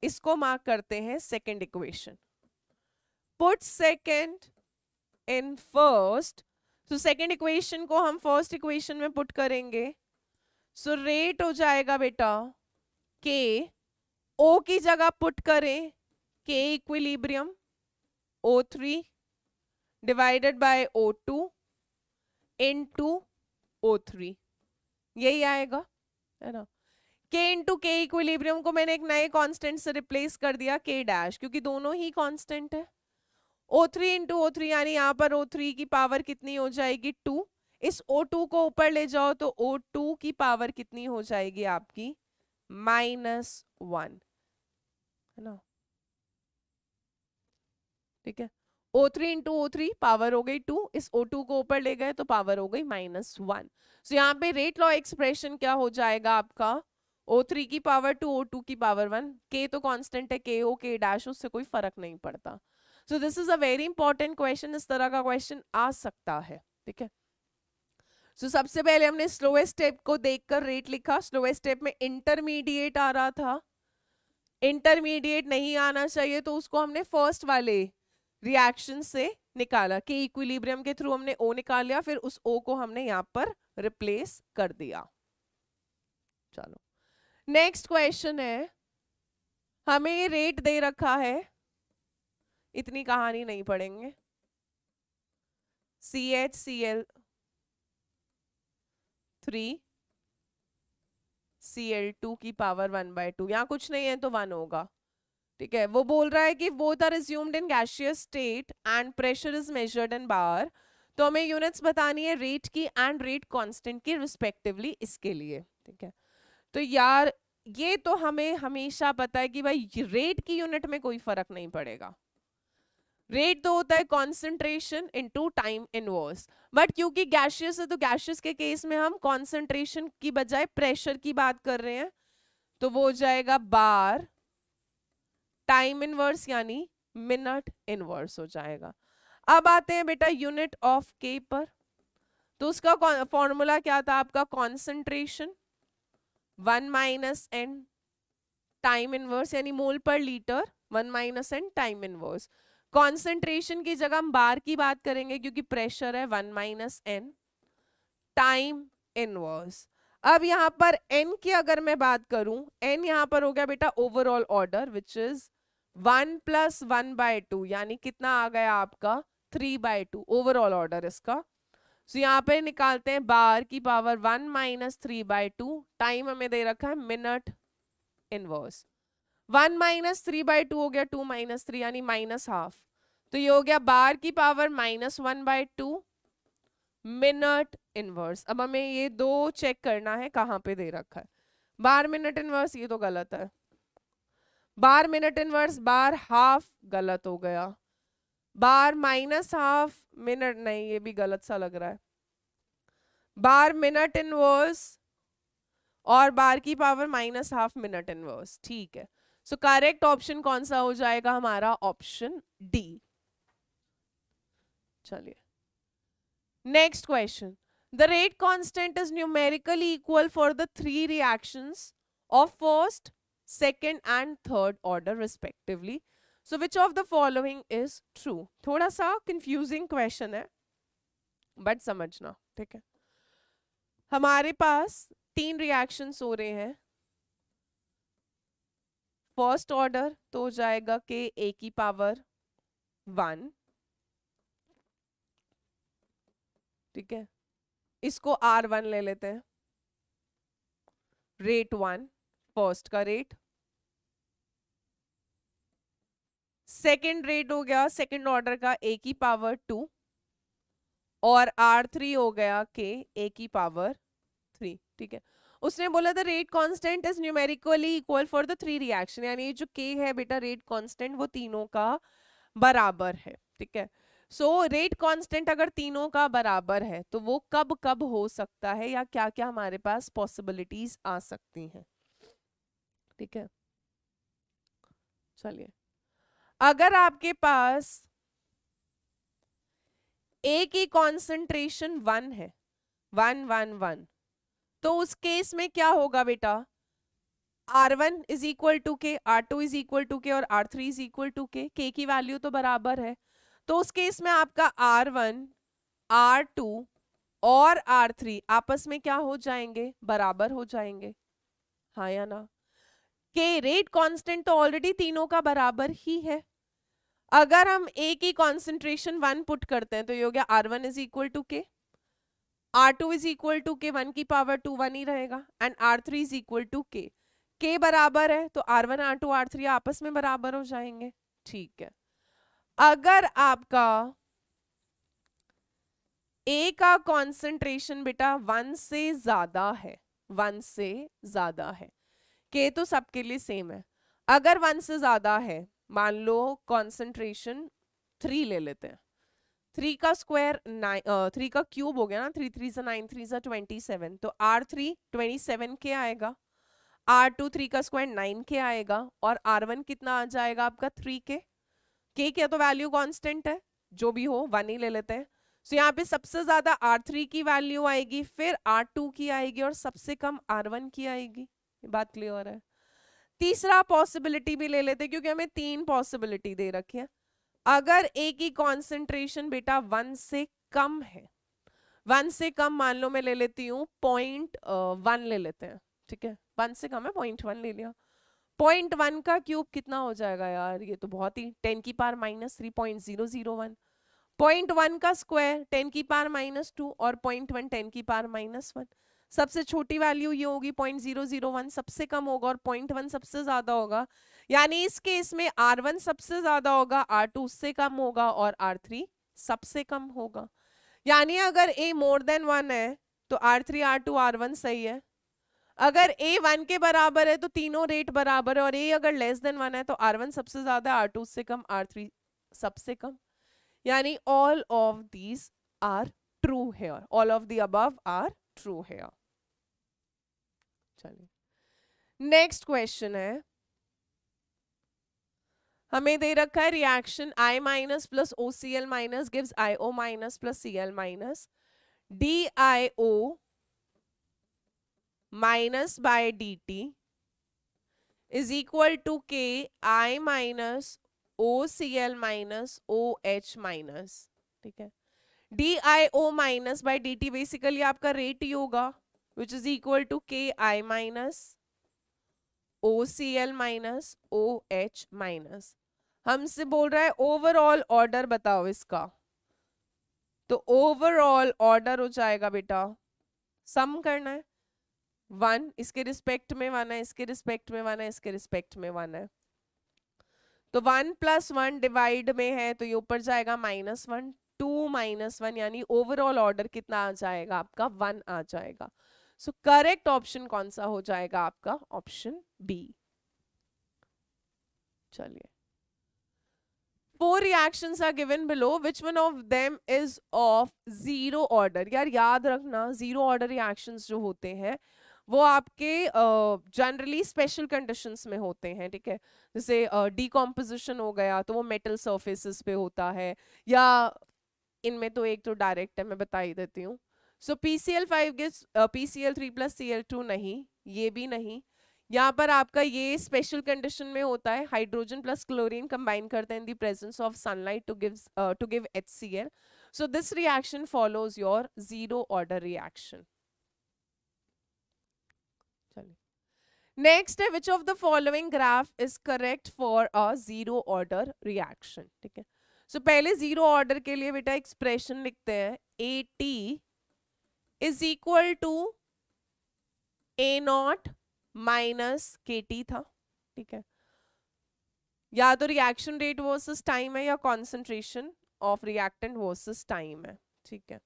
इसको मार्क करते हैं second equation. Put second in first, तो सेकंड इक्वेशन को हम फर्स्ट इक्वेशन में पुट करेंगे। सो रेट हो जाएगा बेटा के, ओ की जगह पुट करें के equilibrium O3 divided by O2 into O3, यही आएगा, है ना। K इंटू के इक्विलिब्रियम को मैंने एक नए कांस्टेंट से रिप्लेस कर दिया K डैश, क्योंकि दोनों ही कांस्टेंट है। O3 इंटू O3 यानी यहाँ पर O3 की पावर कितनी हो जाएगी 2, इस O2 को ऊपर ले जाओ तो O2 की पावर कितनी हो जाएगी आपकी -1, है ना, ठीक है। O3 इंटू O3 पावर हो गई 2, इस O2 को ऊपर ले गए तो पावर हो गई -1। सो यहाँ पे रेट लॉ एक्सप्रेशन क्या हो जाएगा आपका, O3 की पावर 2 O2 की पावर 1, K तो कांस्टेंट है, KO K डैश उससे कोई फर्क नहीं पड़ता। सो this is a very important question, इस तरह का क्वेश्चन आ सकता है, ठीक है। सो सबसे पहले हमने स्लोएस्ट स्टेप को देखकर रेट लिखा, स्लोएस्ट स्टेप में इंटरमीडिएट आ रहा था, इंटरमीडिएट नहीं आना चाहिए तो उसको हमने फर्स्ट वाले रिएक्शन से निकाला, कि इक्विलिब्रियम के थ्रू हमने O निकाल लिया, फिर उस O को हमने यहाँ पर रिप्लेस कर दिया। चलो नेक्स्ट क्वेश्चन है, हमें ये रेट दे रखा है, इतनी कहानी नहीं पढ़ेंगे, CHCl3 Cl2 की पावर 1/2, यहाँ कुछ नहीं है तो 1 होगा, ठीक है। वो बोल रहा है कि both are assumed in gaseous state and pressure is measured in bar, तो हमें यूनिट्स बतानी है रेट की एंड रेट कांस्टेंट की रिस्पेक्टिवली इसके लिए, ठीक है। तो यार ये तो हमें हमेशा पता है कि भाई रेट की यूनिट में कोई फर्क नहीं पड़ेगा, रेट तो होता है concentration into time inverse, but क्योंकि गैशियस है तो गैशियस के केस में हम कॉन्सेंट्रेशन की बजाय प्रेशर की बात कर रहे हैं, तो वो हो जाएगा बार टाइम इनवर्स यानी मिनट इनवर्स हो जाएगा। अब आते हैं बेटा यूनिट ऑफ के पर, तो उसका फॉर्मूला क्या था आपका, कॉन्सेंट्रेशन 1 - n टाइम इनवर्स यानी मोल पर litre 1 - n time inverse. Concentration की जगह हम बार की बात करेंगे क्योंकि प्रेशर है 1 - n टाइम इनवर्स। अब यहां पर n की अगर मैं बात करूं, n यहां पर हो गया बेटा ओवरऑल ऑर्डर विच इज 1 + 1/2 यानी कितना आ गया आपका 3/2 ओवरऑल ऑर्डर इसका। सो यहाँ पे निकालते हैं बार की पावर 1 - 3/2, टाइम हमें दे रखा है मिनट इनवर्स, 1 - 3/2 हो गया 2 - 3 यानी -½ तो ये हो गया बार की पावर -1/2 मिनट इनवर्स। अब हमें ये दो चेक करना है कहाँ पे दे रखा है। बार मिनट इनवर्स ये तो गलत है, बार मिनट इनवर्स बार हाफ गलत हो गया, बार माइनस हाफ मिनट नहीं ये भी गलत सा लग रहा है, बार मिनट इनवर्स और बार की power minus half minute inverse. ठीक है, सो करेक्ट ऑप्शन कौन सा हो जाएगा हमारा? Option D. चलिए next question, the rate constant is numerically equal for the three reactions of first, second and third order respectively, so which of the following is true. थोड़ा सा confusing question है but समझना, ठीक है। हमारे पास तीन reactions हो रहे हैं, फर्स्ट ऑर्डर तो हो जाएगा के ए की पावर 1, ठीक है, इसको R1 ले लेते हैं, रेट 1 फर्स्ट का रेट। सेकंड रेट हो गया सेकंड ऑर्डर का ए की पावर 2 और R3 हो गया के ए की पावर 3, ठीक है। उसने बोला था rate constant is numerically equal for the three reaction, यानी जो के है बेटा रेट कांस्टेंट वो तीनों का बराबर है, ठीक है। सो रेट कांस्टेंट अगर तीनों का बराबर है तो वो कब कब हो सकता है या क्या क्या हमारे पास पॉसिबिलिटीज आ सकती हैं, ठीक है। चलिए, अगर आपके पास ए की कॉन्सेंट्रेशन 1 है, 1 1 1, तो उस केस में क्या होगा बेटा? R1 इज इक्वल टू के, R2 इज इक्वल टू के और R3 इज इक्वल टू के की वैल्यू तो बराबर है, तो उस केस में आपका R1, R2 और R3 आपस में क्या हो जाएंगे? बराबर हो जाएंगे, हाँ या ना? के रेट कांस्टेंट तो ऑलरेडी तीनों का बराबर ही है। अगर हम ए की कॉन्सेंट्रेशन 1 पुट करते हैं तो ये हो गया R1 इज इक्वल टू के, R2 इज इक्वल टू के 1 की पावर 2 1 ही रहेगा and R3 is equal to के बराबर है तो R1 R2 R3 आपस में बराबर हो जाएंगे, ठीक है। अगर आपका ए का कॉन्सेंट्रेशन बेटा 1 से ज्यादा है, 1 से ज्यादा है, के तो सबके लिए सेम है, अगर 1 से ज्यादा है, मान लो कॉन्सेंट्रेशन 3 ले लेते हैं, 3 का स्क्वायर 3 का क्यूब हो गया ना, 3 3 9 3 27, तो R3 27 के आएगा, R2 3 का स्क्वायर 9 के आएगा और R1 कितना आ जाएगा आपका 3 के क्या तो वैल्यू कांस्टेंट है, जो भी हो 1 ही ले लेते हैं। सो यहाँ पे सबसे ज्यादा R3 की वैल्यू आएगी, फिर R2 की आएगी और सबसे कम R1 की आएगी, ये बात क्लियर है। तीसरा पॉसिबिलिटी भी ले लेते क्योंकि हमें 3 पॉसिबिलिटी दे रखी है। अगर ए की कॉन्सेंट्रेशन बेटा 1 से कम है, 1 से कम मान लो मैं ले लेती हूँ 0.1 ले लेते हैं, ठीक है, 1 से कम है 0.1 ले लिया, 0.1 का क्यूब कितना हो जाएगा यार? ये तो बहुत ही 10 की पावर माइनस 3.001, 0.1 का स्क्वायर 10 की पावर माइनस 2 और 0.1 10 की पावर माइनस 1, सबसे छोटी वैल्यू ये होगी 0.001, सबसे कम होगा और 0.1 सबसे ज्यादा होगा, यानी इस केस में R1 सबसे ज्यादा होगा, R2 उससे कम होगा और R3 सबसे कम होगा। यानी अगर A मोर देन 1 है तो R3 R2 R1 सही है, अगर A 1 के बराबर है तो तीनों रेट बराबर है, और A अगर लेस देन 1 है तो R1 सबसे ज्यादा, R2 उससे कम, R3 सबसे कम, यानी all of these are true here, all of the above are true here. चलिए नेक्स्ट क्वेश्चन है, हमें दे रखा है reaction I minus plus OCl minus gives IO minus plus Cl minus, DIO minus by dt is equal to K I minus OCl minus OH minus, ठीक है। DIO minus by dt basically आपका रेट ही होगा which is equal to K I minus OCl minus OH minus. हमसे बोल रहा है ओवरऑल ऑर्डर बताओ इसका, तो ओवरऑल ऑर्डर हो जाएगा बेटा, सम करना है, 1 इसके रिस्पेक्ट में 1 है, इसके रिस्पेक्ट में 1 है, इसके रिस्पेक्ट में 1 है, तो 1 + 1 डिवाइड में है तो ये ऊपर जाएगा -1, 2 -1 यानी ओवरऑल ऑर्डर कितना आ जाएगा आपका 1 आ जाएगा। सो करेक्ट ऑप्शन कौन सा हो जाएगा आपका ऑप्शन बी। चलिए 4 reactions are given below, which one of them is of zero order? यार याद रखना zero order reactions जो होते हैं वो आपके जनरली स्पेशल कंडीशंस में होते हैं, ठीक है। जैसे डिकॉम्पोजिशन हो गया तो वो मेटल सर्फेसिस पे होता है, या इनमें तो एक तो डायरेक्ट है, मैं बता ही देती हूँ। सो PCl5 गिव्स PCl3 + Cl2 नहीं, ये भी नहीं। यहाँ पर आपका ये स्पेशल कंडीशन में होता है, हाइड्रोजन प्लस क्लोरीन कंबाइन करते हैं in the presence of sunlight to give HCl। So this reaction follows your zero order reaction. Next है which of the following graph is correct for a zero order reaction, ठीक है। सो पहले zero order के लिए बेटा expression लिखते हैं, AT is equal to A0 minus KT था, ठीक है। या तो रिएक्शन रेट वर्सेस टाइम है या concentration of reactant versus time है, ठीक है।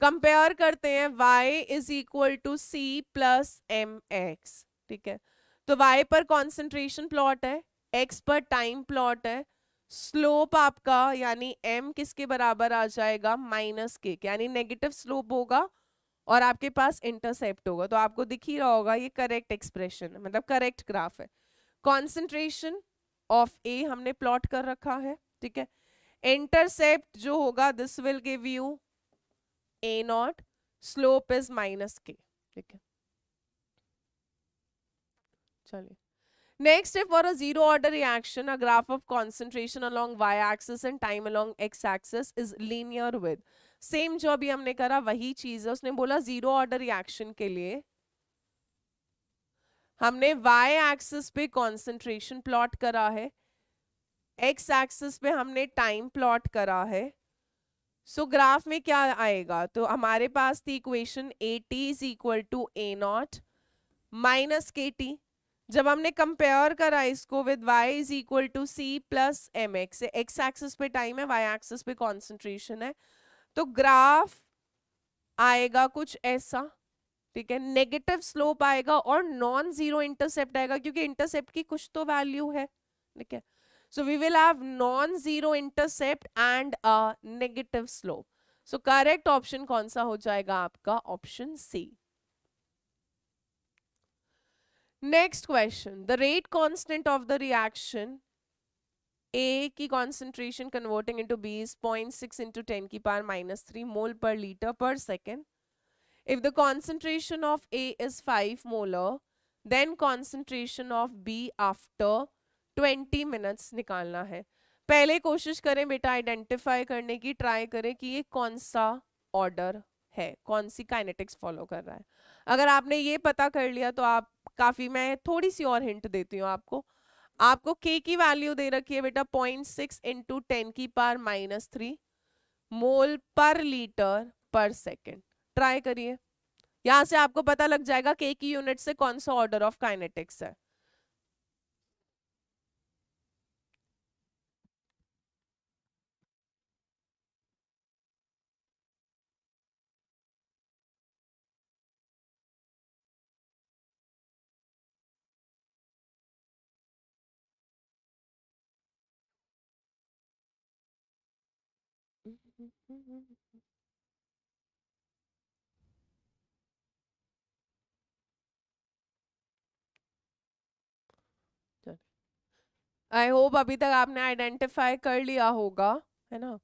कंपेयर करते हैं y is equal to C plus mx, ठीक है। तो y पर कॉन्सेंट्रेशन प्लॉट है, x पर टाइम प्लॉट है, स्लोप आपका यानी m किसके बराबर आ जाएगा -k, यानी नेगेटिव स्लोप होगा और आपके पास इंटरसेप्ट होगा। तो आपको दिख ही रहा होगा ये करेक्ट एक्सप्रेशन है, मतलब करेक्ट ग्राफ है। कॉन्सेंट्रेशन ऑफ A हमने प्लॉट कर रखा है, ठीक है। इंटरसेप्ट जो होगा this will give you A0, slope is -k, ठीक है। चलिए नेक्स्ट है for a zero order reaction a graph of concentration along y axis and time along x axis is linear with, same जो अभी हमने करा वही चीज है। उसने बोला जीरो ऑर्डर रिएक्शन के लिए हमने y एक्सिस पे कॉन्सेंट्रेशन प्लॉट करा है, x एक्सिस पे हमने टाइम प्लॉट करा है। सो ग्राफ में क्या आएगा, तो हमारे पास थी equation AT is equal to A0 minus KT। जब हमने कंपेयर करा इसको with y is equal to C plus mx, x axis पे टाइम है, y एक्सिस पे कॉन्सेंट्रेशन है, तो ग्राफ आएगा कुछ ऐसा, ठीक है। नेगेटिव स्लोप आएगा और नॉन जीरो इंटरसेप्ट आएगा, क्योंकि इंटरसेप्ट की कुछ तो वैल्यू है, ठीक है। So we will have non-zero intercept and a negative slope. So correct option कौन सा हो जाएगा आपका option C। Next question, the rate constant of the reaction A की concentration converting into B is 0.6 into 10 की power -3 mole per liter per second. If the concentration of A is 5 molar, then concentration of B after 20 minutes निकालना है। पहले कोशिश करें बेटा identify करने की, ट्राई करें कि ये कौन सा ऑर्डर है, कौन सी काइनेटिक्स फॉलो कर रहा है। अगर आपने ये पता कर लिया तो आप काफी, मैं थोड़ी सी और हिंट देती हूँ आपको। आपको K की वैल्यू दे रखी है बेटा 0.6 इंटू 10 की पावर -3 मोल पर लीटर पर सेकेंड। ट्राई करिए, यहां से आपको पता लग जाएगा K की यूनिट से कौन सा ऑर्डर ऑफ काइनेटिक्स है। आई होप अभी तक आपने आइडेंटिफाई कर लिया होगा, है ना।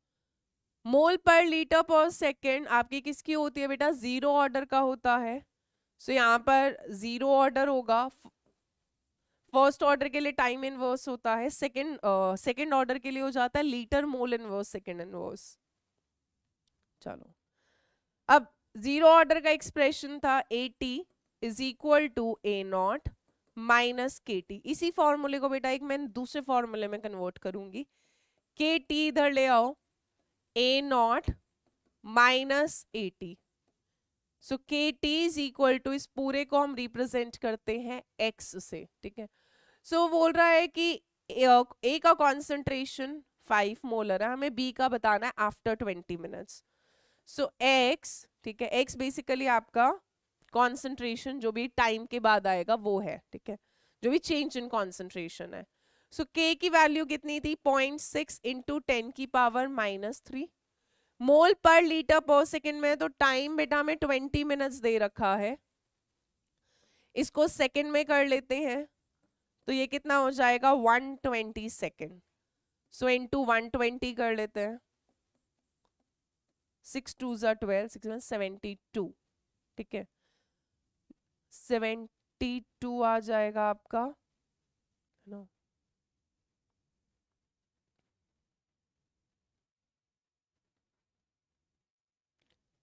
मोल पर लीटर पर सेकेंड आपकी किसकी होती है बेटा, जीरो ऑर्डर का होता है। सो यहाँ पर जीरो ऑर्डर होगा। फर्स्ट ऑर्डर के लिए टाइम इनवर्स होता है, सेकंड ऑर्डर के लिए हो जाता है litre mole inverse second inverse. चलो अब जीरो ऑर्डर का एक्सप्रेशन था AT is equal to A0 minus KT। इसी फॉर्मूले को बेटा एक मैं दूसरे फॉर्मूले में कन्वर्ट करूंगी, KT इधर ले आओ, A0 minus AT। So KT is equal to, इस पूरे को हम रिप्रेजेंट करते हैं X से, ठीक है। सो बोल रहा है कि A का कॉन्सेंट्रेशन 5 मोलर है, हमें बी का बताना है आफ्टर 20 मिनट्स। सो एक्स, ठीक है, एक्स बेसिकली आपका कॉन्सेंट्रेशन जो भी टाइम के बाद आएगा वो है, ठीक है, जो भी चेंज इन कॉन्सेंट्रेशन है। सो के की वैल्यू कितनी थी, 0.6 इंटू 10 की पावर -3 मोल पर लीटर पर सेकेंड में। तो टाइम बेटा में 20 मिनट्स दे रखा है, इसको सेकेंड में कर लेते हैं तो ये कितना हो जाएगा 120 सेकेंड। सो इंटू 120 कर लेते हैं, 6 2 12, 6 72, ठीक है, 72 आ जाएगा आपका, है ना।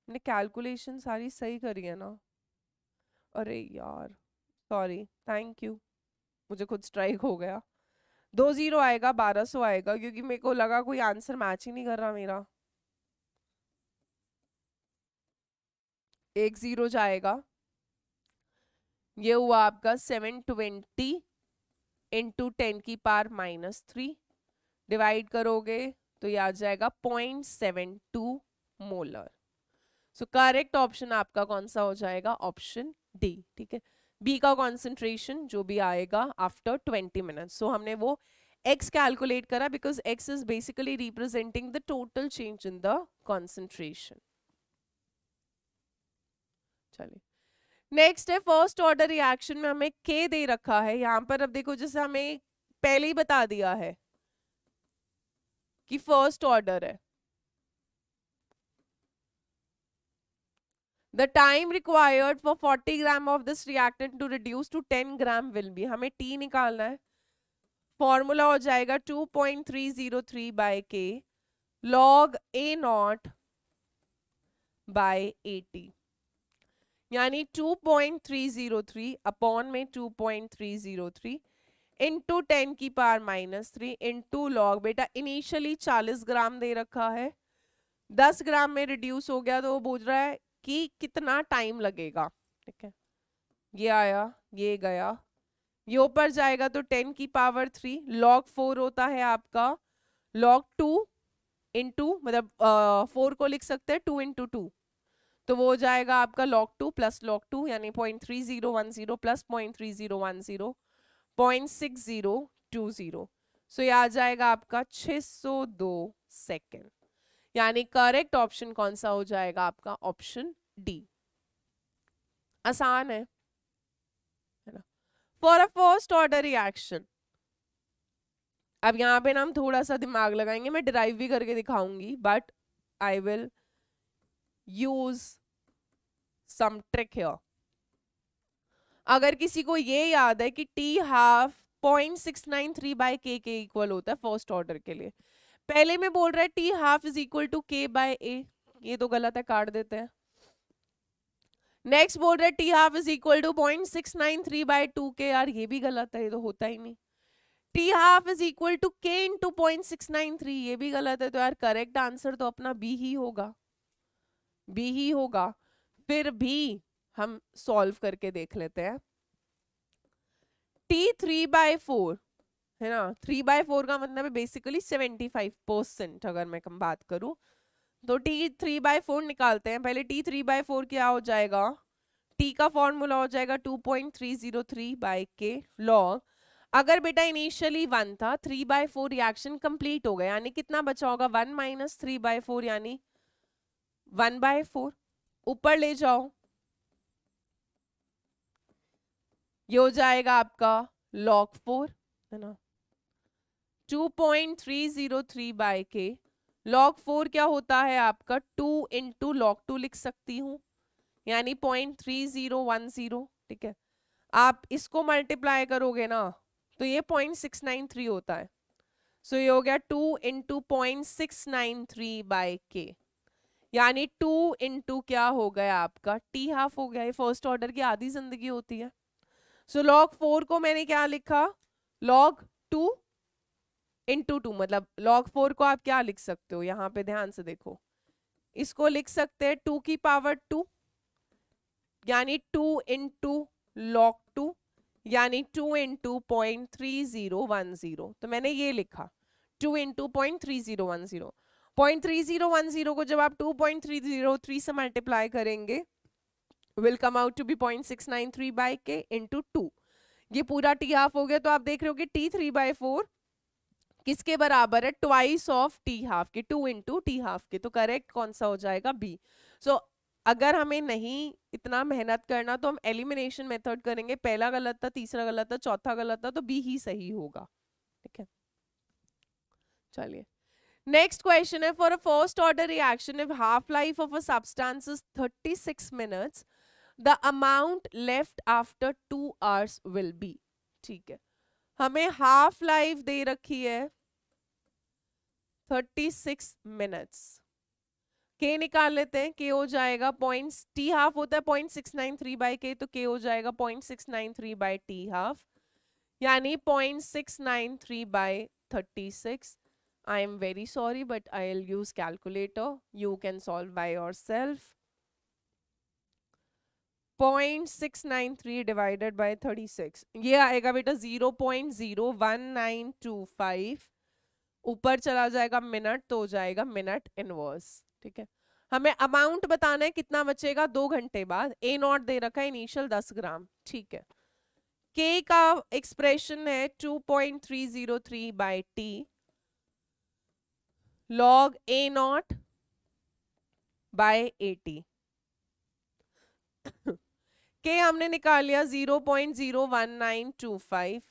मैंने कैलकुलेशन सारी सही करी है ना, अरे यार सॉरी, थैंक यू, मुझे खुद स्ट्राइक हो गया। 2 0 आएगा, 1200 आएगा, क्योंकि मेरे को लगा कोई आंसर मैच ही नहीं कर रहा मेरा। 1 0 जाएगा, ये हुआ आपका 720 इंटू 10 की पावर -3, डिवाइड करोगे तो ये आ जाएगा 0.72 मोलर। सो करेक्ट ऑप्शन आपका कौन सा हो जाएगा, ऑप्शन डी, ठीक है, बी का कॉन्सेंट्रेशन जो भी आएगा आफ्टर 20 मिनट्स। सो हमने वो x कैलकुलेट करा because x is basically representing the total change in the concentration. चलिए नेक्स्ट है फर्स्ट ऑर्डर रिएक्शन में हमें k दे रखा है यहां पर। अब देखो जैसे हमें पहले ही बता दिया है कि फर्स्ट ऑर्डर है, the time required for 40 gram of this reactant to reduce to 10 gram will be, हमें t निकालना है, फॉर्मूला हो जाएगा 2.303 by k log a naught by 80, यानी 2.303 अपॉन में 2.303 इंटू 10 की पावर -3 इंटू लॉग, बेटा इनिशियली 40 ग्राम दे रखा है, 10 ग्राम में रिड्यूस हो गया तो वो बोल रहा है कि कितना टाइम लगेगा, ठीक है, ये आया ये गया, ये ऊपर जाएगा तो 10 की पावर 3 log 4 होता है आपका log 2 इंटू, मतलब 4 को लिख सकते हैं 2 इंटू 2, तो वो हो जाएगा आपका log 2 प्लस log 2 यानी 0.3010 प्लस 0.3010 0.6020। सो ये आ जाएगा आपका 602 सेकेंड, यानी करेक्ट ऑप्शन कौन सा हो जाएगा आपका, ऑप्शन डी। आसान है ना। For a first order reaction, अब यहां पे ना हम थोड़ा सा दिमाग लगाएंगे, मैं डिराइव भी करके दिखाऊंगी but I will use some trick here. अगर किसी को ये याद है कि टी हाफ 0.693 बाय के इक्वल होता है फर्स्ट ऑर्डर के लिए, पहले में बोल रहा है T half is equal to K by A, ये तो गलत है, काट देते हैं। नेक्स्ट बोल रहा है T half is equal to 0.693 by 2k, यार ये भी गलत है, ये तो होता ही नहीं। T half is equal to K into 0.693, ये भी गलत है, तो यार करेक्ट आंसर तो अपना बी ही होगा, बी ही होगा। फिर भी हम सॉल्व करके देख लेते हैं। टी 3/4 है ना, 3/4 का मतलब है बेसिकली 75%, अगर मैं कम बात करूं तो टी 3/4 निकालते हैं। पहले टी 3/4 क्या हो जाएगा, टी का फॉर्मूला हो जाएगा 2.303 बाय के लॉग, अगर बेटा इनिशियली 1 था 3/4 रिएक्शन कंप्लीट हो गया, यानी कितना बचा होगा 1 माइनस 3/4 यानी 1/4, ऊपर ले जाओ, ये हो जाएगा आपका log 4 है ना, 2.303 बाय के log 4 क्या होता है आपका 2 इंटू log 2 लिख सकती हूँ, यानी 0.3010, ठीक है, आप इसको मल्टीप्लाई करोगे ना तो ये 0.693 होता है। सो ये हो गया 2 इंटू 0.693 बाय के, यानी 2 इंटू क्या हो गया आपका टी हाफ हो गया, ये फर्स्ट ऑर्डर की आधी जिंदगी होती है। सो log 4 को मैंने क्या लिखा, log 2 इंटू 2, मतलब log 4 को आप क्या लिख सकते हो, यहाँ पे ध्यान से देखो, इसको लिख सकते हैं 2 की पावर 2 यानी 2 इंटू log 2 यानी 2 इंटू 0.3010, तो मैंने ये लिखा 2 इंटू 0.3010, 0.3010 को जब आप 2.303 से मल्टीप्लाई करेंगे will come out to be 0.693 by K into 2। ये पूरा टी हाफ हो गया। तो आप देख रहे हो कि t3/4 किसके बराबर है, ट्वाइस ऑफ टी हाफ के, 2 इंटू टी हाफ के। तो करेक्ट कौन सा हो जाएगा, बी। सो अगर हमें नहीं इतना मेहनत करना तो हम एलिमिनेशन मेथड करेंगे। पहला गलत था, तीसरा गलत था, चौथा गलत था, तो बी ही सही होगा। ठीक है, चलिए नेक्स्ट क्वेश्चन है, for a first order reaction if half life of a substance is 36 minutes the amount left after 2 hours will be. ठीक है, हमें हाफ लाइफ दे रखी है 36 मिनट्स। के निकाल लेते हैं, के हो जाएगा पॉइंट्स, टी हाफ होता है 0.693 बाई के, तो के हो जाएगा 0.693 बाई टी हाफ, यानी 0.693 by 36। I am very sorry but I will use calculator, you can solve by yourself. 0.693 divided by 36, ये आएगा बेटा 0.01925, ऊपर चला जाएगा मिनट तो हो जाएगा मिनट इनवर्स। ठीक है, हमें अमाउंट बताना है कितना बचेगा 2 घंटे बाद। ए नॉट दे रखा है इनिशियल 10 ग्राम। ठीक है, के का एक्सप्रेशन है 2.303 by T log A naught by 80। के हमने निकाल लिया 0.01925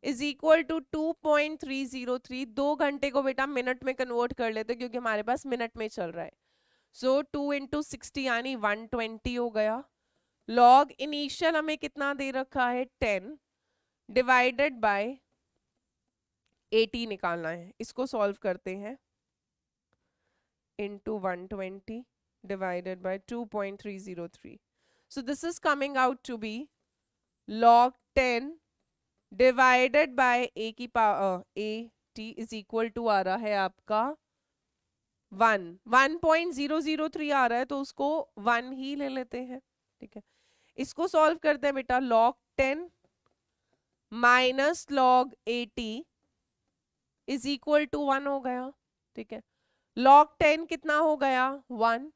इज इक्वल टू 2.303। 2 घंटे को बेटा मिनट में कन्वर्ट कर लेते क्योंकि हमारे पास मिनट में चल रहा है। सो 2 इंटू 60 यानी 120 हो गया। लॉग इनिशियल हमें कितना दे रखा है 10 डिवाइडेड बाय 80 निकालना है। इसको सॉल्व करते हैं, into 120 divided by 2.303. So this is coming out to be log 10 divided by a की power a t is equal to आ रहा है आपका 1.003 आ रहा है तो उसको 1 ही ले लेते हैं। ठीक है, इसको सॉल्व करते हैं बेटा, log 10 minus log 80 is equal to 1 हो गया। ठीक है, log 10 कितना हो गया 1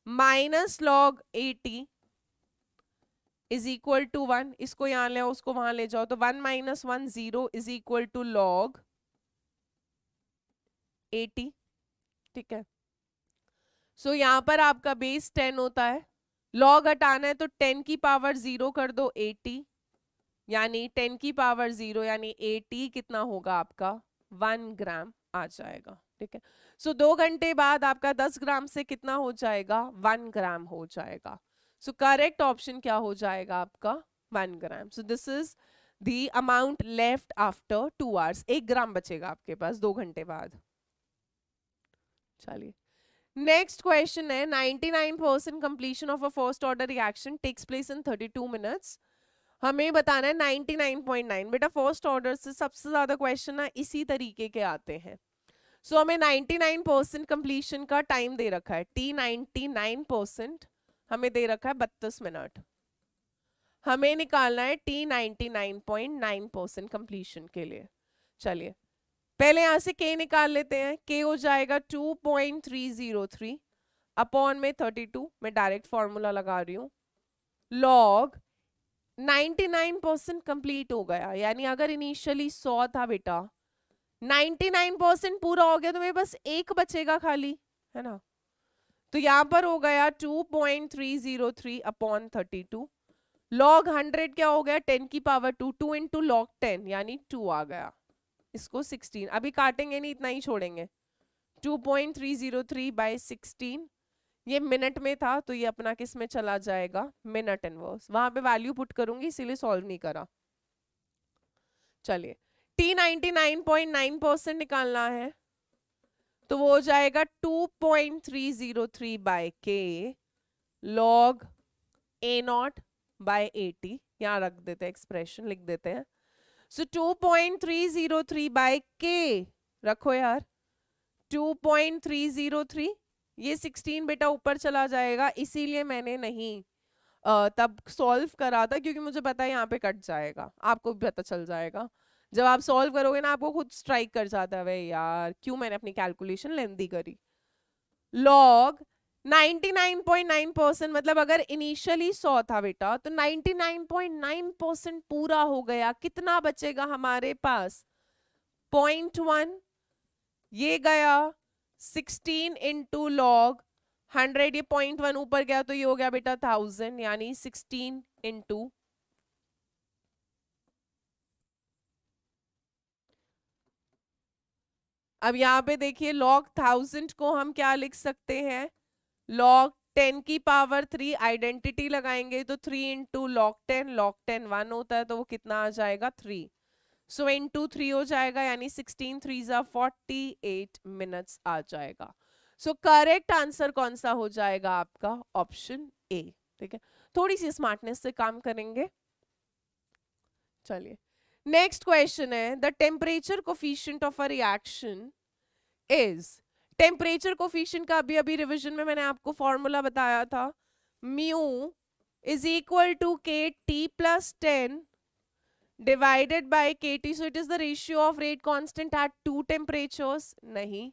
minus log 80 is equal to 1। इसको यहां ले आओ, उसको वहां ले जाओ, तो 1 minus 1 0 is equal to log 80। ठीक है, सो यहां पर आपका बेस 10 होता है, log हटाना है तो 10 की पावर 0 कर दो 80, यानी 10 की पावर 0 यानी 80 कितना होगा आपका 1 ग्राम आ जाएगा। ठीक है, सो 2 घंटे बाद आपका 10 ग्राम से कितना हो जाएगा 1 ग्राम हो जाएगा। सो करेक्ट ऑप्शन क्या हो जाएगा आपका 1 gram. So this is the amount left after 2 hours। 1 gram बचेगा आपके पास 2 घंटे बाद। चलिए नेक्स्ट क्वेश्चन है, 99% completion of a first order reaction takes place in 32 minutes. हमें बताना है 99.9। बेटा फर्स्ट ऑर्डर से सबसे ज्यादा क्वेश्चन ना इसी तरीके के आते हैं। सो हमें 99% कंप्लीशन का टाइम दे रखा है, टी 99% हमें दे रखा है 32 मिनट। हमें निकालना है टी 99.9% कंप्लीशन के लिए। चलिए पहले यहां से के निकाल लेते हैं, के हो जाएगा 2.303 अपॉन में 32, मैं डायरेक्ट फॉर्मूला लगा रही हूं, लॉग 99% कंप्लीट हो गया, यानी अगर इनिशियली 100 था बेटा 99% पूरा हो गया तो मेरे पास 1 बचेगा खाली, है ना। तो यहां पर हो गया 2.303 अपॉन 32, लॉग 100 क्या हो गया 10 की पावर 2, 2 इंटू लॉग 10 यानी 2 आ गया। इसको 16 अभी काटेंगे नहीं, इतना ही छोड़ेंगे। 2.303 बाय 16, ये मिनट में था तो ये अपना किस में चला जाएगा मिनट इनवर्स, वहां पे वैल्यू पुट करूंगी इसीलिए सॉल्व नहीं करा। चलिए टी 99.9% निकालना है तो वो हो जाएगा 2.303 बाय के लॉग ए नॉट बाय 80, यहां रख देते हैं एक्सप्रेशन लिख देते हैं। सो 2.303 बाय के रखो यार, 2.303, ये 16 बेटा ऊपर चला जाएगा, इसीलिए मैंने नहीं तब सॉल्व करा था क्योंकि मुझे पता है यहाँ पे कट जाएगा, आपको भी पता चल जाएगा। जब आप सॉल्व करोगे ना आपको खुद स्ट्राइक कर जाता है, भाई यार क्यों मैंने अपनी कैलकुलेशन लेंथी करी। लॉग 99.9% मतलब अगर इनिशियली 100 था बेटा तो 99.9% पूरा हो गया, कितना बचेगा हमारे पास 0.1, ये गया 16 इंटू लॉग 100, ये 0.1 ऊपर गया तो ये हो गया बेटा 1000, यानी 16 इंटू अब यहाँ पे देखिए लॉग 1000 को हम क्या लिख सकते हैं, लॉग 10 की पावर 3, आइडेंटिटी लगाएंगे तो 3 इंटू लॉग 10 1 होता है तो वो कितना आ जाएगा 3, सो इंटू 3 हो जाएगा, यानी 16 3 जा 48 मिनट्स आ जाएगा। सो करेक्ट आंसर कौन सा हो जाएगा आपका, ऑप्शन ए। ठीक है, थोड़ी सी स्मार्टनेस से काम करेंगे। चलिए नेक्स्ट क्वेश्चन है, the temperature coefficient of a reaction is, temperature coefficient का अभी अभी रिवीजन में मैंने आपको फॉर्मूला बताया था, mu is equal to K T plus 10 divided by K T, so it is the ratio of rate constant at two temperatures, नहीं,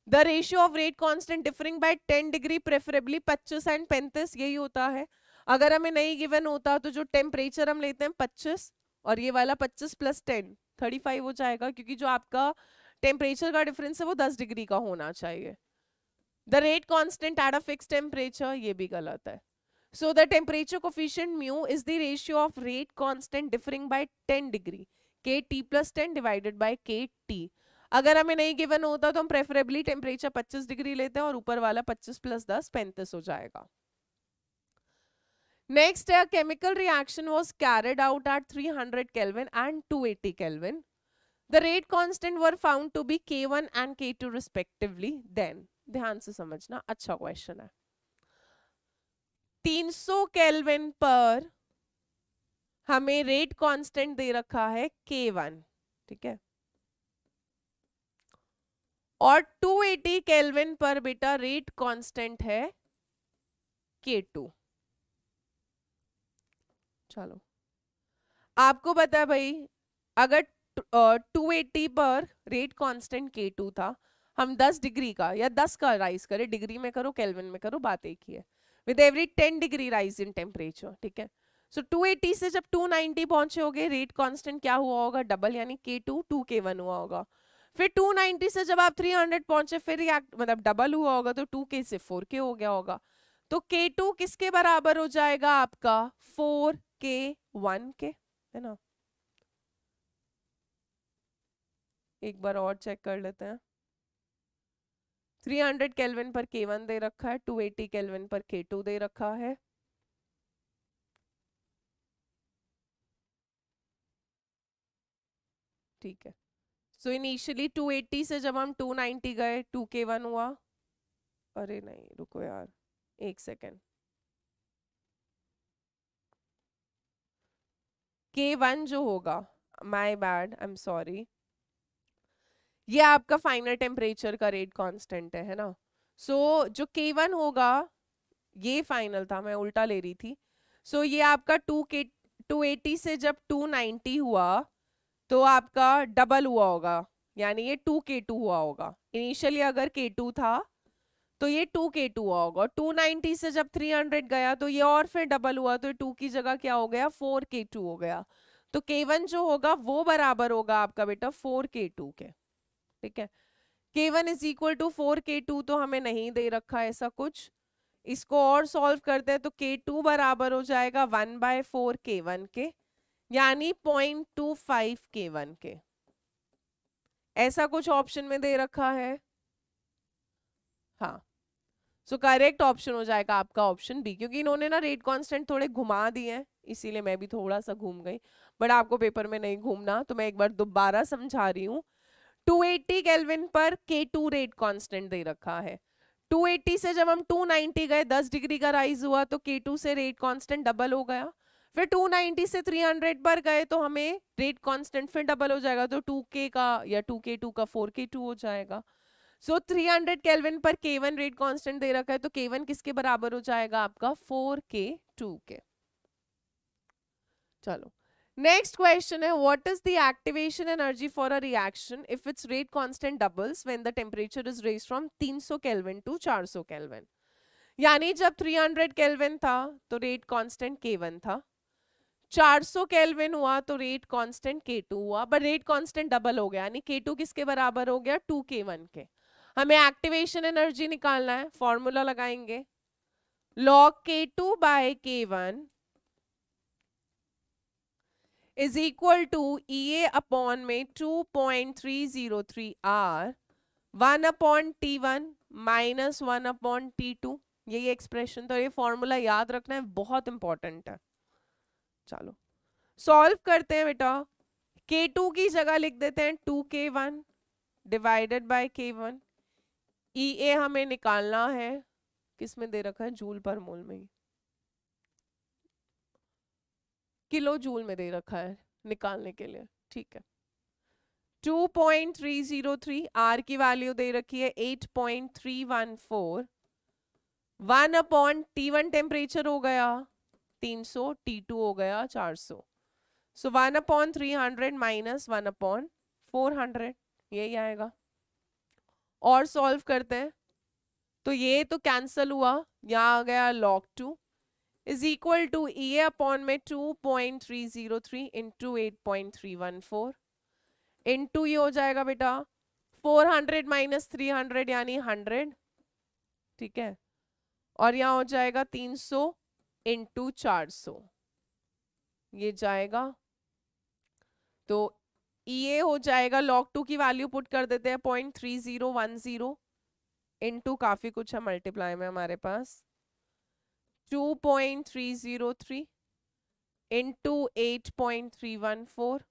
the ratio of rate constant differing by 10 degree preferably 25 and 35, यही होता है। अगर हमें नहीं given होता तो जो टेम्परेचर हम लेते हैं 25 और ये वाला 25 प्लस 10 35 हो जाएगा, क्योंकि जो आपका टेम्परेचर का डिफरेंस है वो 10 डिग्री का होना चाहिए। The rate constant at a fix temperature, ये भी गलत है। So the temperature coefficient mu is the ratio of rate constant differing by 10 degree K T plus 10 divided by K T. अगर हमें नहीं गिवन होता तो हम प्रेफरेबली टेम्परेचर 25 डिग्री लेते हैं और ऊपर वाला 25 प्लस 10 35 हो जाएगा। नेक्स्ट है, chemical reaction was carried out at 300 kelvin and 280 kelvin, the rate constant were found to be K1 and K2 respectively, then ध्यान से समझना, अच्छा क्वेश्चन है। 300 केल्विन पर हमें रेट कांस्टेंट दे रखा है K1, ठीक है, और 280 केल्विन पर बेटा रेट कांस्टेंट है K2। चलो आपको पता है भाई, अगर 280 पर रेट कांस्टेंट K2 था, हम 10 डिग्री का या 10 का राइज करें, डिग्री में करो केल्विन में करो बात एक ही है, with every 10 degree rise in temperature, ठीक है। सो 280 से जब 290 पहुंचे होगे, रेट कांस्टेंट क्या हुआ होगा, डबल, यानी K2 2K1 हुआ होगा। फिर 290 से जब आप 300 पहुंचे फिर रिएक्ट मतलब डबल हुआ होगा तो 2K से 4K हो गया होगा, तो K2 किसके बराबर हो जाएगा आपका 4K1 के, है ना। एक बार और चेक कर लेते हैं, 300 केल्विन पर K1 दे रखा है, 280 केल्विन पर K2 दे रखा है। ठीक है, सो इनिशियली 280 से जब हम 290 गए 2K1 हुआ, अरे नहीं रुको यार एक सेकेंड, K1 जो होगा, my bad, I am sorry, ये आपका फाइनल टेम्परेचर का रेट कांस्टेंट है ना। सो जो K1 होगा, ये फाइनल था, मैं उल्टा ले रही थी। सो ये आपका 280 से जब 290 हुआ तो आपका डबल हुआ होगा, यानी ये 2K2 हुआ होगा। इनिशियली अगर K2 था तो ये 2K2 हुआ होगा, 290 से जब 300 गया तो ये और फिर डबल हुआ तो 2 की जगह क्या हो गया 4K2 हो गया। तो K1 जो होगा वो बराबर होगा आपका बेटा 4K2 के, ठीक है। K1 is equal to 4K2 तो हमें नहीं दे रखा ऐसा कुछ, इसको और सॉल्व करते हैं तो K2 बराबर हो जाएगा 1/4 K1 के, यानी 0.25 K1 के, ऐसा कुछ ऑप्शन में दे रखा है। हाँ, सो करेक्ट ऑप्शन हो जाएगा आपका ऑप्शन बी, क्योंकि इन्होंने ना रेट कांस्टेंट थोड़े घुमा दिए हैं इसीलिए मैं भी थोड़ा सा घूम गई, बट आपको पेपर में नहीं घूमना तो मैं एक बार दोबारा समझा रही हूँ। 280 केल्विन पर K2 रेट कांस्टेंट दे रखा है, 280 से जब हम 290 गए 10 डिग्री का राइज हुआ तो K2 से रेट कांस्टेंट डबल हो गया। फिर 290 से 300 पर गए तो हमें रेट कांस्टेंट फिर डबल हो जाएगा, तो 2K का या 2K2 का 4K2 हो जाएगा। सो 300 केल्विन पर K1 रेट कांस्टेंट दे रखा है तो K1 किसके बराबर हो जाएगा आपका 4K2 के। चलो नेक्स्ट क्वेश्चन है what is the activation energy for a reaction if its rate constant doubles when the temperature is raised from 300 kelvin to 400 kelvin. यानी जब 300 केल्विन था तो रेट कांस्टेंट K1 था, 400 केल्विन हुआ तो रेट कांस्टेंट K2 हुआ, but rate constant double हो गया, यानी K2 किसके बराबर हो गया 2K1 के। हमें एक्टिवेशन एनर्जी निकालना है, फॉर्मूला लगाएंगे log K2 by K1 is equal to EA upon में 2.303 R 1 upon T1 minus 1 upon T2, यही एक्सप्रेशन। तो ये फॉर्मूला याद रखना है, बहुत इंपॉर्टेंट है। चलो सॉल्व करते हैं बेटा। K2 की जगह लिख देते हैं 2K1 divided by K1। EA हमें निकालना है, किस में दे रखा है, जूल पर मोल में, किलो जूल में दे रखा है निकालने के लिए, ठीक है। 2.303 R की वैल्यू दे रखी है 8.314, 1 अपॉन T1 टेम्परेचर हो गया 300, T2 हो गया 400, सो 1 अपॉन 300 माइनस 1 अपॉन 400, यही आएगा। और सॉल्व करते हैं तो ये तो कैंसल हुआ, यहाँ आ गया log 2 is equal to EA upon में 2.303 इंटू 8.314 इंटू ये हो जाएगा बेटा 400 माइनस 300 यानी 100, ठीक है, और यहाँ हो जाएगा 300 इंटू 400, ये जाएगा। तो EA हो जाएगा, log 2 की वैल्यू पुट कर देते हैं 0.3010 इंटू काफी कुछ है मल्टीप्लाई में हमारे पास 2.303 इंटू 8.314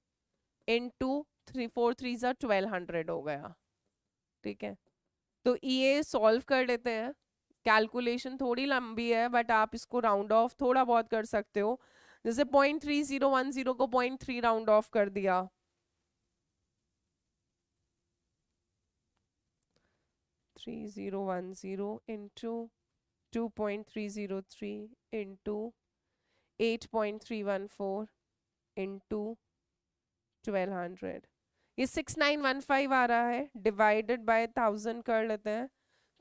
इंटू 343 1200 हो गया, ठीक है। तो EA सॉल्व कर लेते हैं, कैलकुलेशन थोड़ी लंबी है बट आप इसको राउंड ऑफ थोड़ा बहुत कर सकते हो, जैसे 0.3010 को 0.3 राउंड ऑफ कर दिया, 3010 इंटू 2.303 इंटू 8.314 इंटू 1200, ये 6915 आ रहा है, डिवाइडेड बाय 1000 कर लेते हैं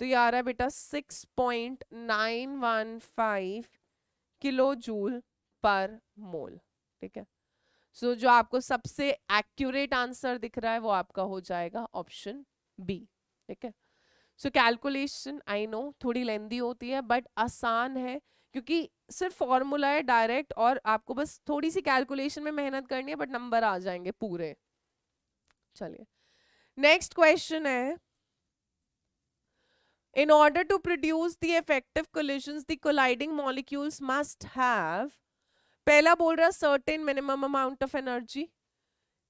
तो ये आ रहा है बेटा 6.915 किलो जूल पर मोल, ठीक है। सो जो आपको सबसे एक्यूरेट आंसर दिख रहा है वो आपका हो जाएगा ऑप्शन बी, ठीक है। सो कैलकुलेशन आई नो थोड़ी लेंदी होती है बट आसान है, क्योंकि सिर्फ फॉर्मूला है डायरेक्ट, और आपको बस थोड़ी सी कैलकुलेशन में मेहनत करनी है बट नंबर आ जाएंगे पूरे। चलिए नेक्स्ट क्वेश्चन है, in order to produce the effective collisions the colliding molecules must have, पहला बोल रहा है certain minimum amount of energy,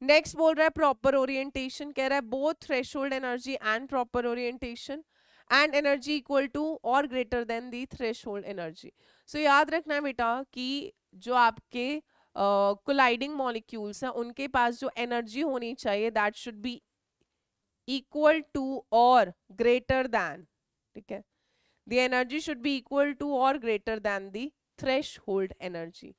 next बोल रहा है प्रॉपर ओरिएंटेशन, कह रहा है both threshold energy and proper orientation and energy equal to और greater than the threshold energy. So याद रखना है बेटा कि जो आपके कोलाइडिंग मॉलिक्यूल्स हैं उनके पास जो एनर्जी होनी चाहिए that should be equal to और ग्रेटर दैन, ठीक है, the energy should be equal to और greater than the threshold energy.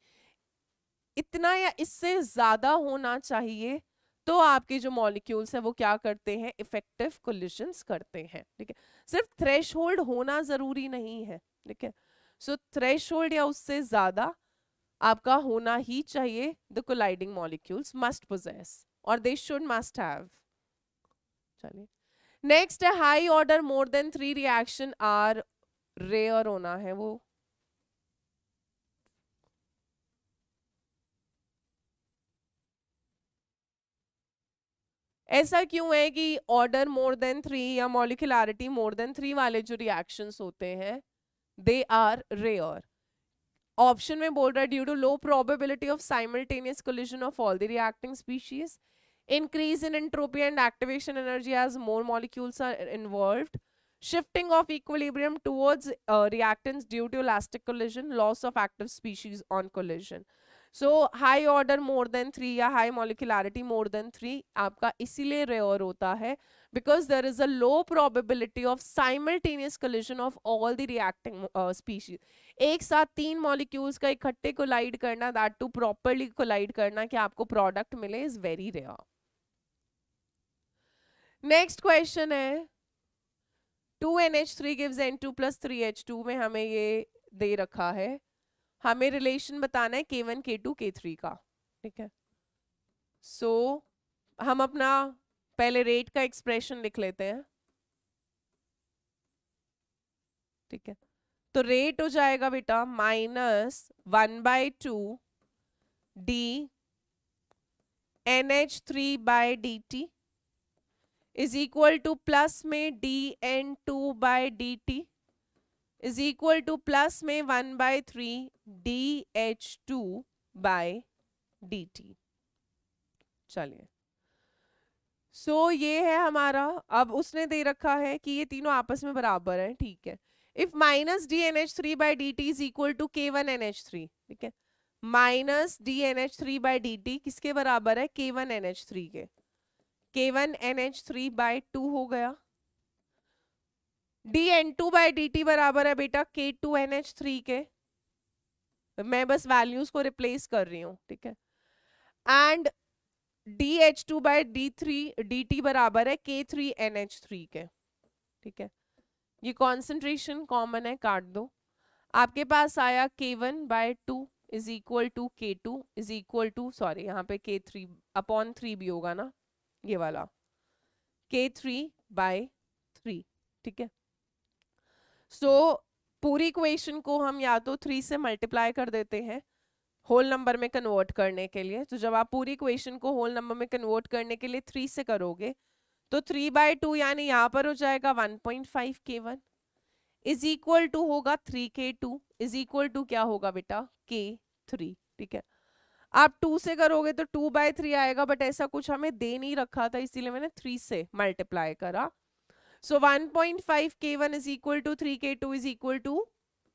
इतना या इससे ज्यादा होना चाहिए तो आपके जो मॉलिक्यूल्स हैं वो क्या करते हैं, इफेक्टिव कोलिशंस करते हैं, ठीक है। सिर्फ थ्रेशोल्ड होना जरूरी नहीं है, ठीक है। सो थ्रेशोल्ड या उससे ज्यादा आपका होना ही चाहिए, the colliding molecules must possess और दे शुड मस्ट हैव। चलिए नेक्स्ट है high order more than 3 reaction are rare होना है, वो ऐसा क्यों है कि ऑर्डर मोर देन 3 या मॉलिक्यूलरिटी मोर देन 3 वाले जो रिएक्शंस होते हैं दे आर रेयर। ऑप्शन में बोल रहा है due to low probability of simultaneous collision of all the reacting species, increase in entropy and activation energy as more molecules are involved, shifting of equilibrium towards reactants due to elastic collision, loss of active species on collision. So high order more than 3 या high molecularity more than 3 आपका इसीलिए rare होता है because there is a low probability of simultaneous collision of all the reacting species. एक साथ 3 molecules का इकट्ठे collide करना, दैट टू प्रॉपरली कोलाइड करना कि आपको प्रोडक्ट मिले, is very rare. Next question है 2NH3 gives N2 plus 3H2 में हमें ये दे रखा है, हमें रिलेशन बताना है K1 K2 K3 का. ठीक है, सो हम अपना पहले रेट का एक्सप्रेशन लिख लेते हैं. ठीक है, तो रेट हो जाएगा बेटा -1/2 d NH3/dt is equal to plus में dN2/dt is equal to plus में 1/3 dH2/dt. चलिए, सो ये है हमारा. अब उसने दे रखा है कि ये तीनों आपस में बराबर हैं. ठीक है, if minus dNH3/dt is equal to K1NH3. ठीक है, माइनस dNH3/dt किसके बराबर है? K1NH3 के. K1NH3/2 हो गया. dN2/dt बराबर है बेटा K2NH3 के. मैं बस वैल्यूज को रिप्लेस कर रही हूं. ठीक है, एंड dH2/dt बराबर है K3NH3 के. ठीक है, ये कॉन्सेंट्रेशन कॉमन है, काट दो. आपके पास आया K1/2 is equal to K2 is equal to, sorry यहाँ पे K3/3 भी होगा ना, ये वाला K3/3. ठीक है, सो पूरी इक्वेशन को हम या तो 3 से मल्टीप्लाई कर देते हैं होल नंबर में कन्वर्ट करने के लिए. तो जब आप पूरी इक्वेशन को होल नंबर में कन्वर्ट करने के लिए 3 से करोगे तो 3/2 यानी यहाँ पर हो जाएगा 1.5 K1 इज इक्वल टू होगा 3 K2 इज इक्वल टू क्या होगा बेटा K3. ठीक है, आप 2 से करोगे तो 2/3 आएगा, बट ऐसा कुछ हमें दे नहीं रखा था इसीलिए मैंने 3 से मल्टीप्लाई करा. So 1.5 K1 is equal to 3 K2 is equal to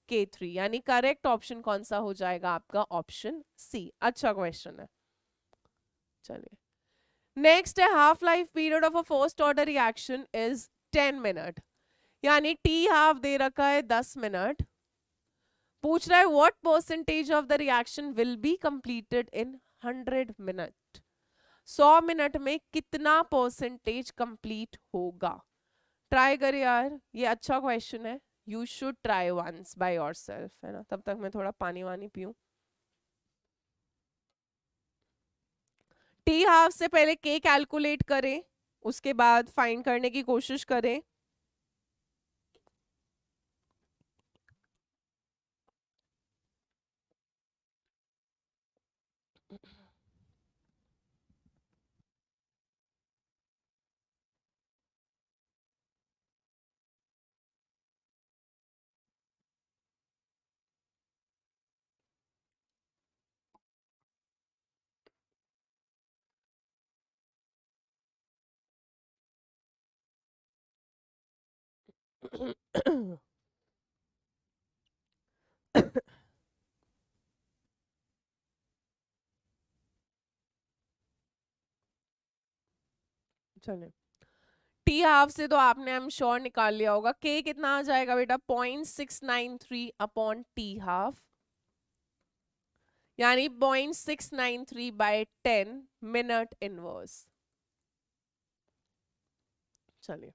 K3, यानी करेक्ट ऑप्शन कौन सा हो जाएगा आपका? Option C. अच्छा क्वेश्चन है. चलिए, नेक्स्ट है half life period of a first order reaction is 10 minute, यानी टी हाफ दे रखा है 10 मिनट. पूछ रहा है what percentage of the reaction will be completed in 100 minute. 100 minute में कितना परसेंटेज कंप्लीट होगा? ट्राई कर यार, ये अच्छा क्वेश्चन है. You should try once by yourself, है ना. तब तक मैं थोड़ा पानी वानी पीऊं. टी हाफ से पहले के कैलकुलेट करें, उसके बाद फाइंड करने की कोशिश करें. चले, टी हाफ से तो आपने आई एम श्योर निकाल लिया होगा. के कितना आ जाएगा बेटा? 0.693 अपॉन टी हाफ, यानी 0.693/10 मिनट इनवर्स. चलिए,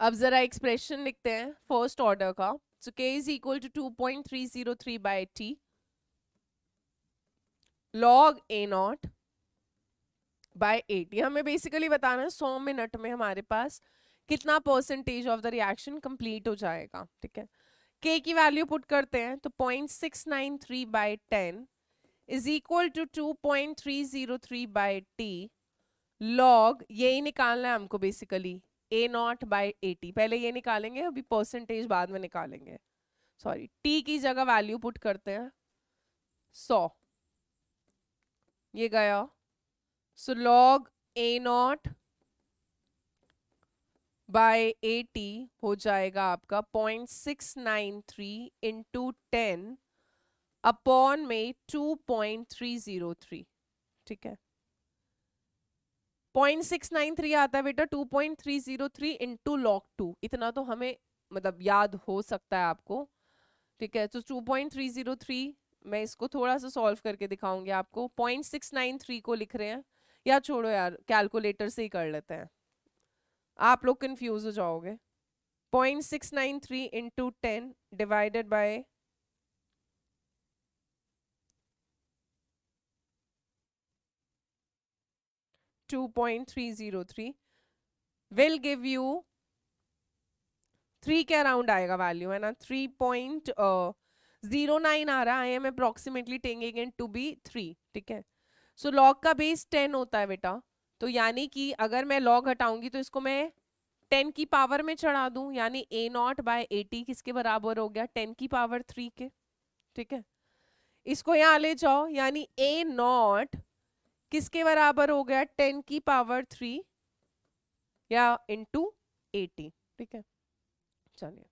अब जरा एक्सप्रेशन लिखते हैं फर्स्ट ऑर्डर का. So K is equal to 2.303/t log A0 by 80. हमें बेसिकली बताना है 100 मिनट में हमारे पास कितना percentage of the reaction complete हो जाएगा. ठीक है, के की वैल्यू पुट करते हैं तो 0.693/10 is equal to 2.303/t log, यही निकालना है हमको बेसिकली, A0/80. पहले ये निकालेंगे, अभी परसेंटेज बाद में निकालेंगे. सॉरी, t की जगह वैल्यू पुट करते हैं 100, ये गया. सो log A0/80 हो जाएगा आपका 0.693 इंटू 10 अपॉन में 2.303. ठीक है, 0.693 आता है बेटा 2.303 इंटू log 2, इतना तो हमें मतलब याद हो सकता है आपको, ठीक है। तो 2.303, मैं इसको थोड़ा सा सॉल्व करके दिखाऊंगी आपको। 0.693 को लिख रहे हैं, या छोड़ो यार कैलकुलेटर से ही कर लेते हैं, आप लोग कंफ्यूज हो जाओगे। 0.693 into 10 divided bye 2.303 will give you 3 के अराउंड आएगा वैल्यू, है ना। 3.09 आ रहा है। I am approximately taking it to be 3, ठीक है। सो लॉग का बेस 10 होता है बेटा, तो यानी कि अगर मैं लॉग हटाऊंगी तो इसको मैं 10 की पावर में चढ़ा दूं, यानी a0/80 किसके बराबर हो गया, 10 की पावर 3 के, ठीक है। इसको यहाँ ले जाओ, यानी a0 किसके बराबर हो गया, 10 की पावर 3 या इंटू 80, ठीक है। चलिए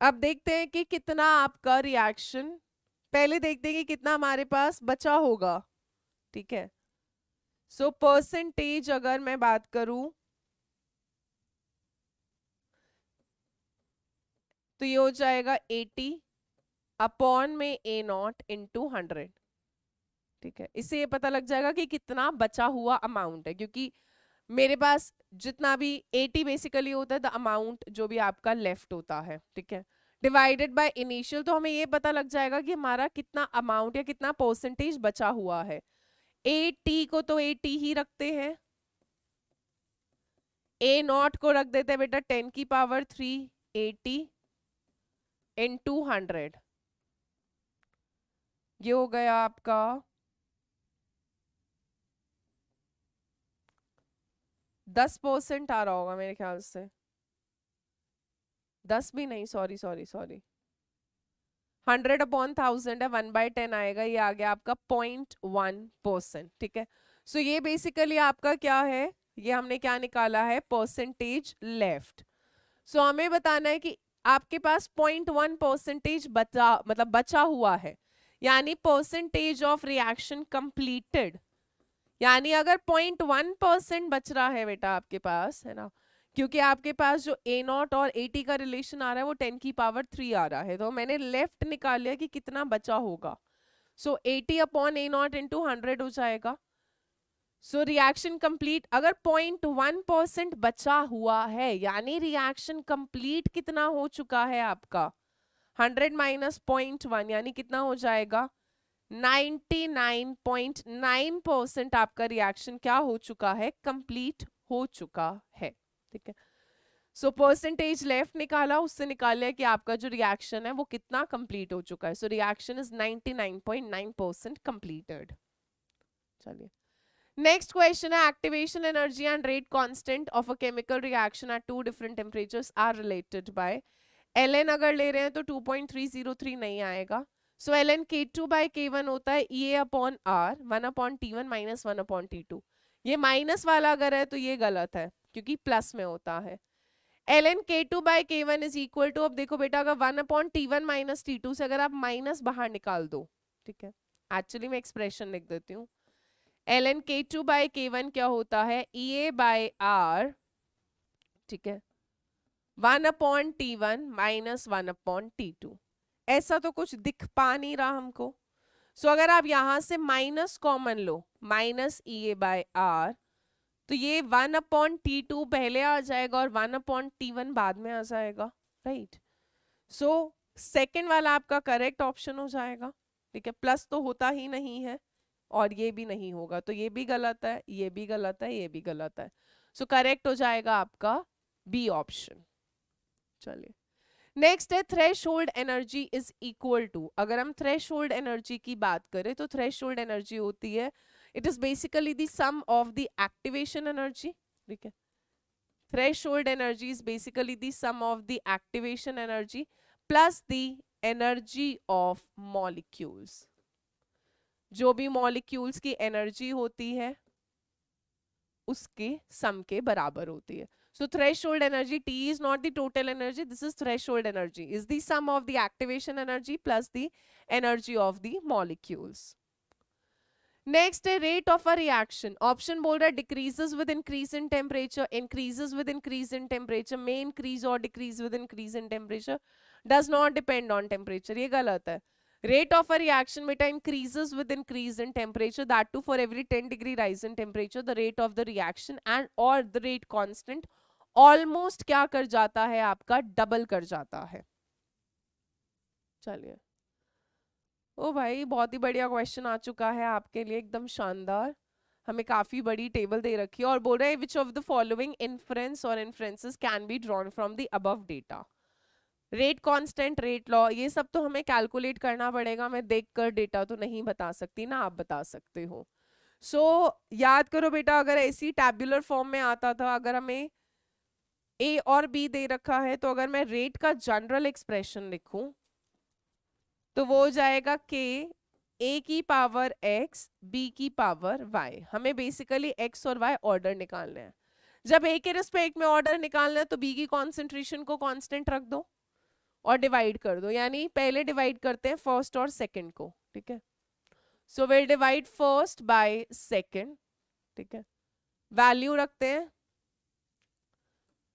अब देखते हैं कि कितना आपका रिएक्शन, पहले देखते हैं कि कितना हमारे पास बचा होगा, ठीक है। सो परसेंटेज अगर मैं बात करूं तो ये हो जाएगा 80 अपॉन में a0 इंटू 100, ठीक है। इससे ये पता लग जाएगा कि कितना बचा हुआ अमाउंट है, क्योंकि मेरे पास जितना भी 80 बेसिकली होता है द अमाउंट जो भी आपका लेफ्ट होता है, ठीक है, डिवाइडेड बाय इनिशियल, तो हमें ये पता लग जाएगा कि हमारा कितना अमाउंट या कितना परसेंटेज बचा हुआ है। 80 को तो 80 ही रखते हैं, a0 को रख देते हैं बेटा 10 की पावर 3, 80 इंटू 100, ये हो गया आपका 10% आ रहा होगा मेरे ख्याल से, 10 भी नहीं, सॉरी सॉरी सॉरी, 100/1000 है, 1/10 आएगा, ये आ गया आपका 0.1%, ठीक है। सो ये बेसिकली आपका क्या है, ये हमने क्या निकाला है, परसेंटेज लेफ्ट। सो हमें बताना है कि आपके पास 0.1% बचा, मतलब बचा हुआ है, यानी परसेंटेज ऑफ रिएक्शन कंप्लीटेड, यानी अगर 0.1% बच रहा है बेटा आपके पास, है ना, क्योंकि आपके पास जो a0 और 80 का रिलेशन आ रहा है वो 10 की पावर 3 आ रहा है, तो मैंने लेफ्ट निकाल लिया कि कितना बचा होगा। सो 80 अपॉन a0 इंटू 100 हो जाएगा। सो रिएक्शन कंप्लीट, अगर 0.1% बचा हुआ है यानी रिएक्शन कंप्लीट कितना हो चुका है आपका, 100 माइनस 0.1 यानी कितना हो जाएगा, 99.9% आपका रिएक्शन क्या हो चुका है, कंप्लीट हो चुका है, ठीक है। सो परसेंटेज लेफ्ट निकाला, उससे निकाल लिया कि आपका जो रिएक्शन है वो कितना कंप्लीट हो चुका है। So reaction is 99.9% completed. चलिए नेक्स्ट क्वेश्चन है, activation energy and rate constant of a chemical reaction at 2 different temperatures are related by ln, अगर ले रहे हैं तो 2.303 नहीं आएगा। सो ln K2/K1 होता है EA upon R, 1/T1 minus 1/T2। ये माइनस वाला अगर है तो ये गलत है क्योंकि प्लस में होता है। ln K2/K1 is equal to, अब देखो बेटा अगर 1/T1 माइनस T2 से अगर आप माइनस बाहर निकाल दो, ठीक है, एक्चुअली मैं एक्सप्रेशन लिख देती हूँ, ln K2/K1 क्या होता है, EA/R, ठीक है, 1/T1 माइनस 1/T2। ऐसा तो कुछ दिख पा नहीं रहा हमको। सो अगर आप यहां से माइनस कॉमन लो, माइनस EA/R, तो ये 1/T2 पहले आ जाएगा और 1/T1 बाद में आ जाएगा, राइट। सो सेकेंड वाला आपका करेक्ट ऑप्शन हो जाएगा, ठीक है। प्लस तो होता ही नहीं है और ये भी नहीं होगा, तो ये भी गलत है, ये भी गलत है, ये भी गलत है। सो करेक्ट हो जाएगा आपका बी ऑप्शन। चलिए नेक्स्ट है, threshold energy is equal to, अगर हम थ्रेशोल्ड एनर्जी की बात करें तो थ्रेशोल्ड एनर्जी होती है, it is basically the sum of the activation energy, ठीक है। Threshold energy is basically the sum of the activation energy plus the energy of molecules, जो भी मॉलिक्यूल्स की एनर्जी होती है उसके सम के बराबर होती है। So threshold energy, T is not the total energy, this is threshold energy, is the sum of the activation energy plus the energy of the molecules. Next है rate of a reaction. Option बोल रहा है decreases with increase in temperature, increases with increase in temperature, may increase और decrease with increase in temperature, does not depend on temperature. ये गलत है. Rate of a reaction beta increases with increase in temperature, that too for every 10 degree rise in temperature. The rate of the reaction and or the rate constant almost क्या कर जाता है आपका, double कर जाता है. चलिए, ओ भाई बहुत ही बढ़िया क्वेश्चन आ चुका है आपके लिए, एकदम शानदार. हमें काफी बड़ी टेबल दे रखी है और बोल रहे हैं which of the following inference और inferences can be drawn from the above data. Rate constant, rate law, ये सब तो हमें कैलकुलेट करना पड़ेगा. मैं देखकर डेटा तो नहीं बता सकती ना, आप बता सकते हो. सो याद करो बेटा, अगर ऐसी टैब्यूलर फॉर्म में आता था, अगर हमें ए और बी दे रखा है, तो अगर मैं रेट का जनरल एक्सप्रेशन लिखूं तो वो हो जाएगा के ए की पावर एक्स बी की पावर वाई. हमें बेसिकली एक्स और वाई ऑर्डर निकालना है. जब ए के रिस्पेक्ट में ऑर्डर निकालना है तो बी की कॉन्सेंट्रेशन को कांस्टेंट रख दो और डिवाइड कर दो. यानी पहले डिवाइड करते हैं फर्स्ट और सेकंड को. ठीक है, so will divide first by second. ठीक है, वैल्यू रखते हैं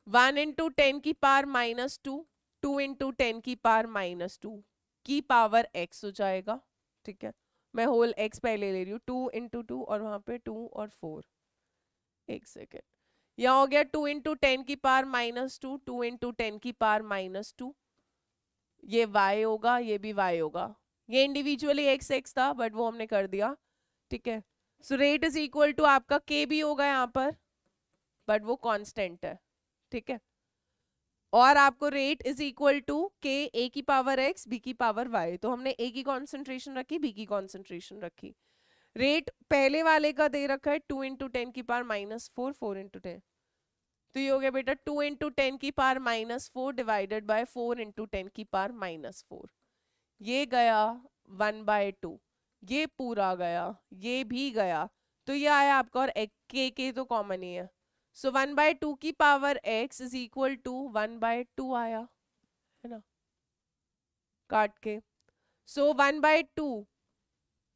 1 इंटू 10 की पावर -2, 2 इंटू 10 की पावर -2 की पावर x हो जाएगा. ठीक है, मैं होल x पहले ले रही हूँ, 2 इंटू 2 और वहां पे 2 और 4. एक सेकेंड, यहाँ हो गया 2 इंटू 10 की पावर -2, 2 इंटू 10 की पावर -2. ये y होगा, ये भी y होगा. ये इंडिविजुअली x x था बट वो हमने कर दिया. ठीक है, so rate is equal to आपका k भी होगा यहाँ पर बट वो कांस्टेंट है. ठीक है, और आपको rate is equal to k a की पावर x b की पावर y. तो हमने a की कॉन्सेंट्रेशन रखी, b की कॉन्सेंट्रेशन रखी. रेट पहले वाले का दे रखा है 2 इंटू 10 की पावर -4, 4 इंटू 10. तो ये हो गया बेटा 2 इंटू 10 की पावर -4 डिवाइडेड बाय 4 इंटू 10 की पावर -4. ये गया 1/2, ये पूरा गया, ये भी गया, तो ये आया आपका. और के तो कॉमन ही है. सो 1/2 की power x is equal to 1/2 आया है ना, काट के. सो 1/2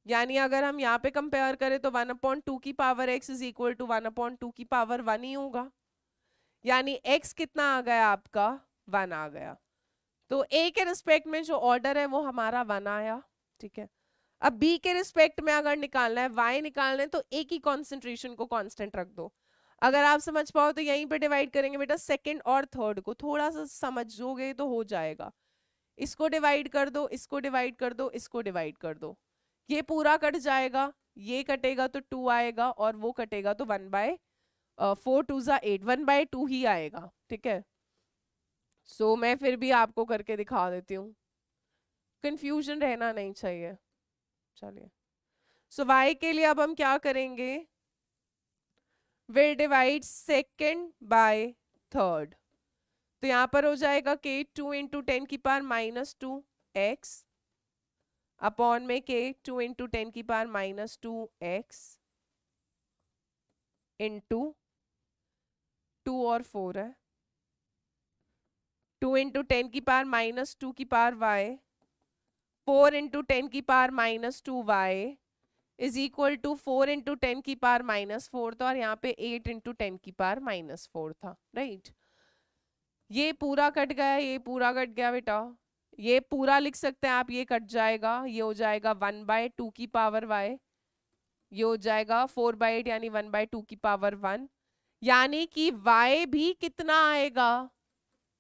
यानी अगर हम यहाँ पे कंपेयर करें तो 1/2 की power x is equal to 1/2 की पावर 1 ही होगा. यानी x कितना आ गया आपका, 1 आ गया. तो a के रिस्पेक्ट में जो ऑर्डर है वो हमारा 1 आया. ठीक है, अब b के रिस्पेक्ट में अगर निकालना है, y निकालना है, तो a की कॉन्सेंट्रेशन को कांस्टेंट रख दो. अगर आप समझ पाओ तो यहीं पे डिवाइड करेंगे बेटा सेकंड और थर्ड को. थोड़ा सा समझोगे तो हो जाएगा. इसको डिवाइड कर दो, इसको डिवाइड कर दो, इसको डिवाइड कर दो. ये पूरा कट जाएगा, ये कटेगा तो 2 आएगा और वो कटेगा तो 1/4 2 ज़ा 8, 1/2 ही आएगा. ठीक है, सो मैं फिर भी आपको करके दिखा देती हूँ, कंफ्यूजन रहना नहीं चाहिए. चलिए, सो y के लिए अब हम क्या करेंगे, will divide second by third. तो यहाँ पर हो जाएगा k 2 इंटू 10 की पावर -2 x अपॉन में k 2 इंटू 10 की पावर -2 x इंटू 2 और 4 है, 2 इंटू 10 की पावर -2 की पावर y, 4 इंटू 10 की power -2y is equal to 4 into 10 की पावर -4 था और यहाँ पे 8 इंटू 10 की पावर -4 था. राइट, ये पूरा कट गया, ये पूरा कट गया बेटा. ये पूरा लिख सकते हैं आप, ये कट जाएगा, ये हो जाएगा 1/2 की पावर y, ये हो जाएगा 4/8 यानी 1/2 की पावर 1. यानी कि y भी कितना आएगा,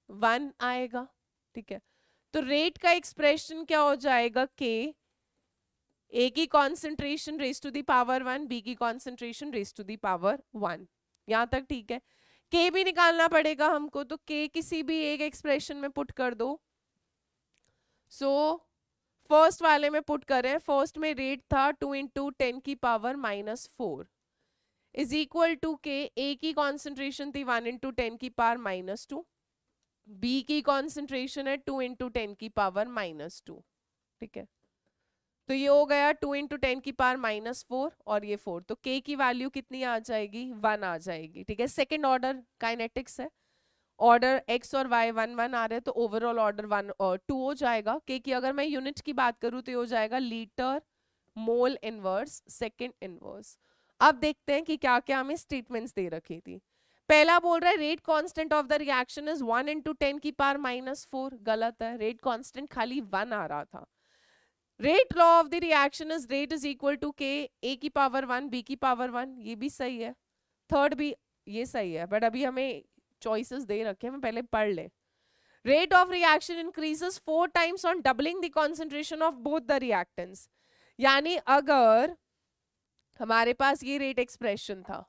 1 आएगा. ठीक है, तो रेट का एक्सप्रेशन क्या हो जाएगा, k a की concentration raise to the power 1, b की concentration raise to the power 1. यहां तक ठीक है. k भी निकालना पड़ेगा हमको, तो k किसी भी एक एक्सप्रेशन में पुट कर दो. सो फर्स्ट वाले में पुट करें, फर्स्ट में रेट था 2 इंटू 10 की पावर -4 इज इक्वल टू के. ए की कॉन्सेंट्रेशन थी 1 इंटू 10 की पावर -2, बी की कॉन्सेंट्रेशन है 2 इंटू 10 की पावर -2. ठीक है, तो ये हो गया 2 इंटू 10 की पावर -4 और ये 4. तो k की वैल्यू कितनी आ जाएगी, 1 आ जाएगी. ठीक है, सेकेंड ऑर्डर काइनेटिक्स है, ऑर्डर x और y 1 1 आ रहे हैं, तो ओवरऑल ऑर्डर 1 और 2 हो जाएगा. k की अगर मैं यूनिट की बात करूँ तो ये हो जाएगा litre mole inverse, second inverse. अब देखते हैं कि क्या क्या हमें स्टेटमेंट्स दे रखी थी। पहला बोल रहा है rate constant of the reaction is 1 × 10⁻⁴। गलत है, रेट कांस्टेंट खाली 1 आ रहा था। Rate law of the reaction is rate is equal to k a⁻1 b⁻1, ये भी सही है। थर्ड भी ये सही है, बट अभी हमें चॉइसेस दे रखे हैं, मैं पहले पढ़ ले। Rate of reaction increases 4 times on doubling the concentration of both the reactants. यानी अगर हमारे पास ये रेट एक्सप्रेशन था,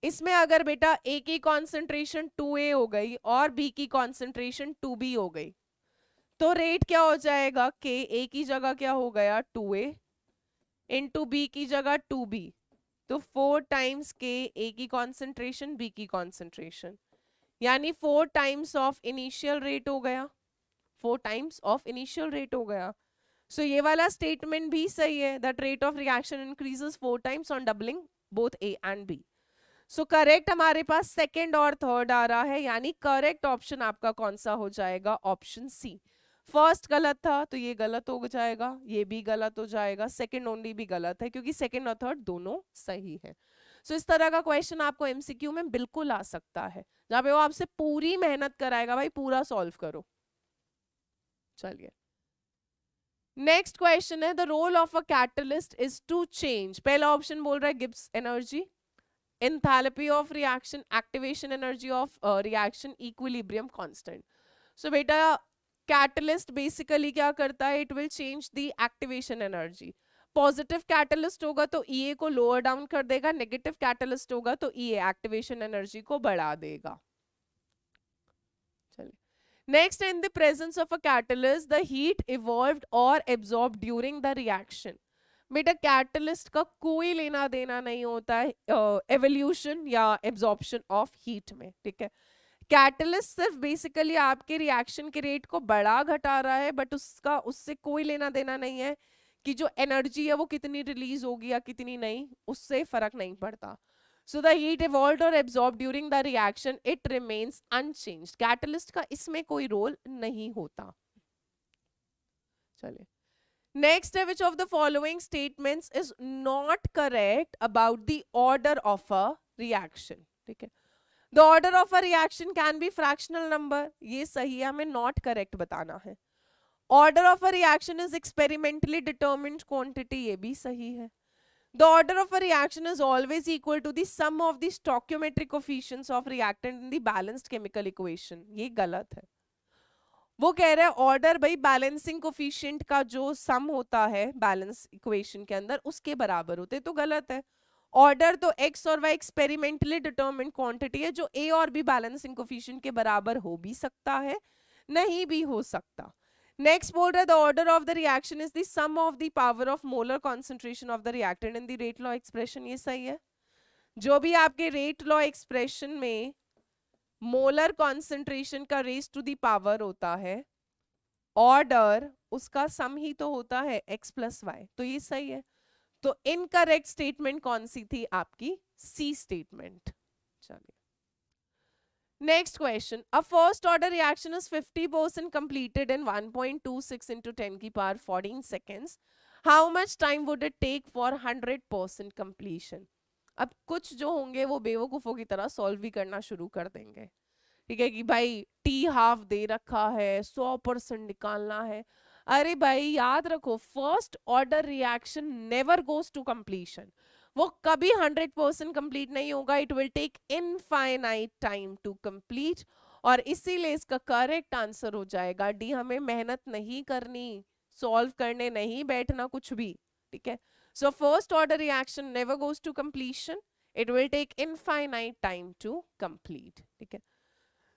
इसमें अगर बेटा A की कॉन्सेंट्रेशन 2A हो गई और B की कॉन्सेंट्रेशन 2B हो गई, तो रेट क्या हो जाएगा, K A की जगह क्या हो गया 2A इंटू B की जगह 2B, तो 4 times K A की कॉन्सेंट्रेशन B की कॉन्सेंट्रेशन, यानी 4 times ऑफ इनिशियल रेट हो गया, 4 times ऑफ इनिशियल रेट हो गया। सो ये वाला स्टेटमेंट भी सही है, that rate of reaction increases 4 times on doubling both A and B। So correct हमारे पास सेकंड और थर्ड आ रहा है, यानी करेक्ट ऑप्शन आपका कौन सा हो जाएगा, ऑप्शन सी। फर्स्ट गलत था तो ये गलत हो जाएगा, ये भी गलत हो जाएगा, सेकंड ओनली भी गलत है क्योंकि सेकंड और थर्ड दोनों सही है। सो इस तरह का क्वेश्चन आपको एमसीक्यू में बिल्कुल आ सकता है, जहां पे वो आपसे पूरी मेहनत कराएगा, भाई पूरा सॉल्व करो। चलिए नेक्स्ट क्वेश्चन है, the role of a catalyst is to change. पहला ऑप्शन बोल रहा है Gibbs energy, enthalpy of reaction, activation energy of reaction, equilibrium constant। so बेटा कैटलिस्ट बेसिकली क्या करता है, it will change the activation energy. Positive catalyst होगा तो EA को लोअर डाउन कर देगा, नेगेटिव कैटलिस्ट होगा तो EA एक्टिवेशन एनर्जी को बढ़ा देगा। चलिए next, in the presence of a catalyst the heat evolved और एब्जॉर्ब ड्यूरिंग द रिएक्शन। बेटा कैटलिस्ट का कोई लेना देना नहीं होता है एवोल्यूशन या एब्जॉर्प्शन ऑफ हीट में, ठीक है। कैटलिस्ट सिर्फ बेसिकली आपके रिएक्शन के रेट को बढ़ा घटा रहा है, बट उससे कोई लेना देना नहीं है कि जो एनर्जी है वो कितनी रिलीज होगी या कितनी नहीं, उससे फर्क नहीं पड़ता। सो द हीट इवॉल्व्ड और absorb during the reaction it remains unchanged. Catalyst का इसमें कोई रोल नहीं होता। चलिए नेक्स्ट है, which of the following statements is not correct about the order of a reaction। ठीक है, the order of a reaction can be fractional number, ये सही है, हमें not correct बताना है। order of a reaction is experimentally determined quantity, ये भी सही है। the order of a reaction is always equal to the sum of the stoichiometric coefficients of reactant in the balanced chemical equation, ये गलत है। वो कह रहा है ऑर्डर भाई बैलेंसिंग कोफिशिएंट का जो सम होता है बैलेंस इक्वेशन के अंदर उसके बराबर होते, तो गलत है। ऑर्डर तो x और y एक्सपेरिमेंटली डिटरमिन्ड क्वांटिटी है, जो a और b बैलेंसिंग कोफिशिएंट के बराबर हो भी सकता है, नहीं भी हो सकता। नेक्स्ट बोल रहा है the order of the reaction is the sum of the power of molar concentration of the reactant in the rate law expression, ये सही है। जो भी आपके रेट लॉ एक्सप्रेशन में मोलर कॉन्सेंट्रेशन का रेज टू दी पावर होता है, ऑर्डर उसका सम ही तो होता है x + y, तो ये सही है। तो इनकरेक्ट स्टेटमेंट कौन सी थी आपकी, सी स्टेटमेंट। चलिए next question, a first order reaction is 50% completed in 1.26 × 10⁻14 seconds, how much time would it take for 100% completion. अब कुछ जो होंगे वो बेवकूफों की तरह सॉल्व भी करना शुरू कर देंगे, ठीक है, कि भाई टी हाफ दे रखा है 100% निकालना है। अरे भाई याद रखो, first order reaction never goes to completion, वो कभी 100% कंप्लीट नहीं होगा, it will take infinite time to complete, और इसीलिए इसका करेक्ट आंसर हो जाएगा डी। हमें मेहनत नहीं करनी, सॉल्व करने नहीं बैठना कुछ भी, ठीक है। So first order reaction never goes to completion. It will take infinite time to complete. ठीक है।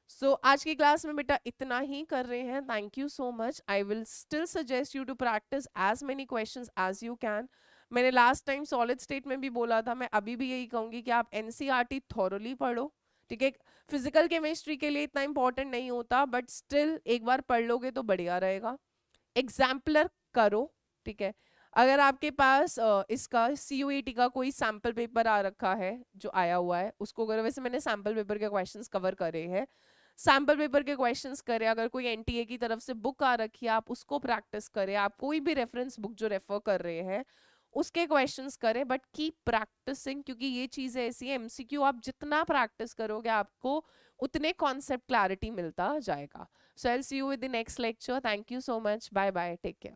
So आज की क्लास में बेटा इतना ही कर रहे हैं। Thank you so much. I will still suggest you to practice as many questions as you can. मैंने लास्ट टाइम सॉलिड स्टेट में भी बोला था, मैं अभी भी यही कहूंगी कि आप NCERT थॉरली पढ़ो, ठीक है। फिजिकल केमिस्ट्री के लिए इतना इंपॉर्टेंट नहीं होता, बट स्टिल एक बार पढ़ लोगे तो बढ़िया रहेगा। एग्जाम्पलर करो, ठीक है। अगर आपके पास इसका CUET का कोई सैम्पल पेपर आ रखा है जो आया हुआ है, उसको अगर, वैसे मैंने सैम्पल पेपर के क्वेश्चंस कवर करे हैं, सैम्पल पेपर के क्वेश्चंस करें। अगर कोई NTA की तरफ से बुक आ रखी है आप उसको प्रैक्टिस करें। आप कोई भी रेफरेंस बुक जो रेफर कर रहे हैं उसके क्वेश्चंस करें, बट कीप प्रैक्टिसिंग, क्योंकि ये चीजें ऐसी है एमसीक्यू आप जितना प्रैक्टिस करोगे आपको उतने कॉन्सेप्ट क्लैरिटी मिलता जाएगा. So I will see you with the next lecture. Thank you so much. Bye bye. Take care.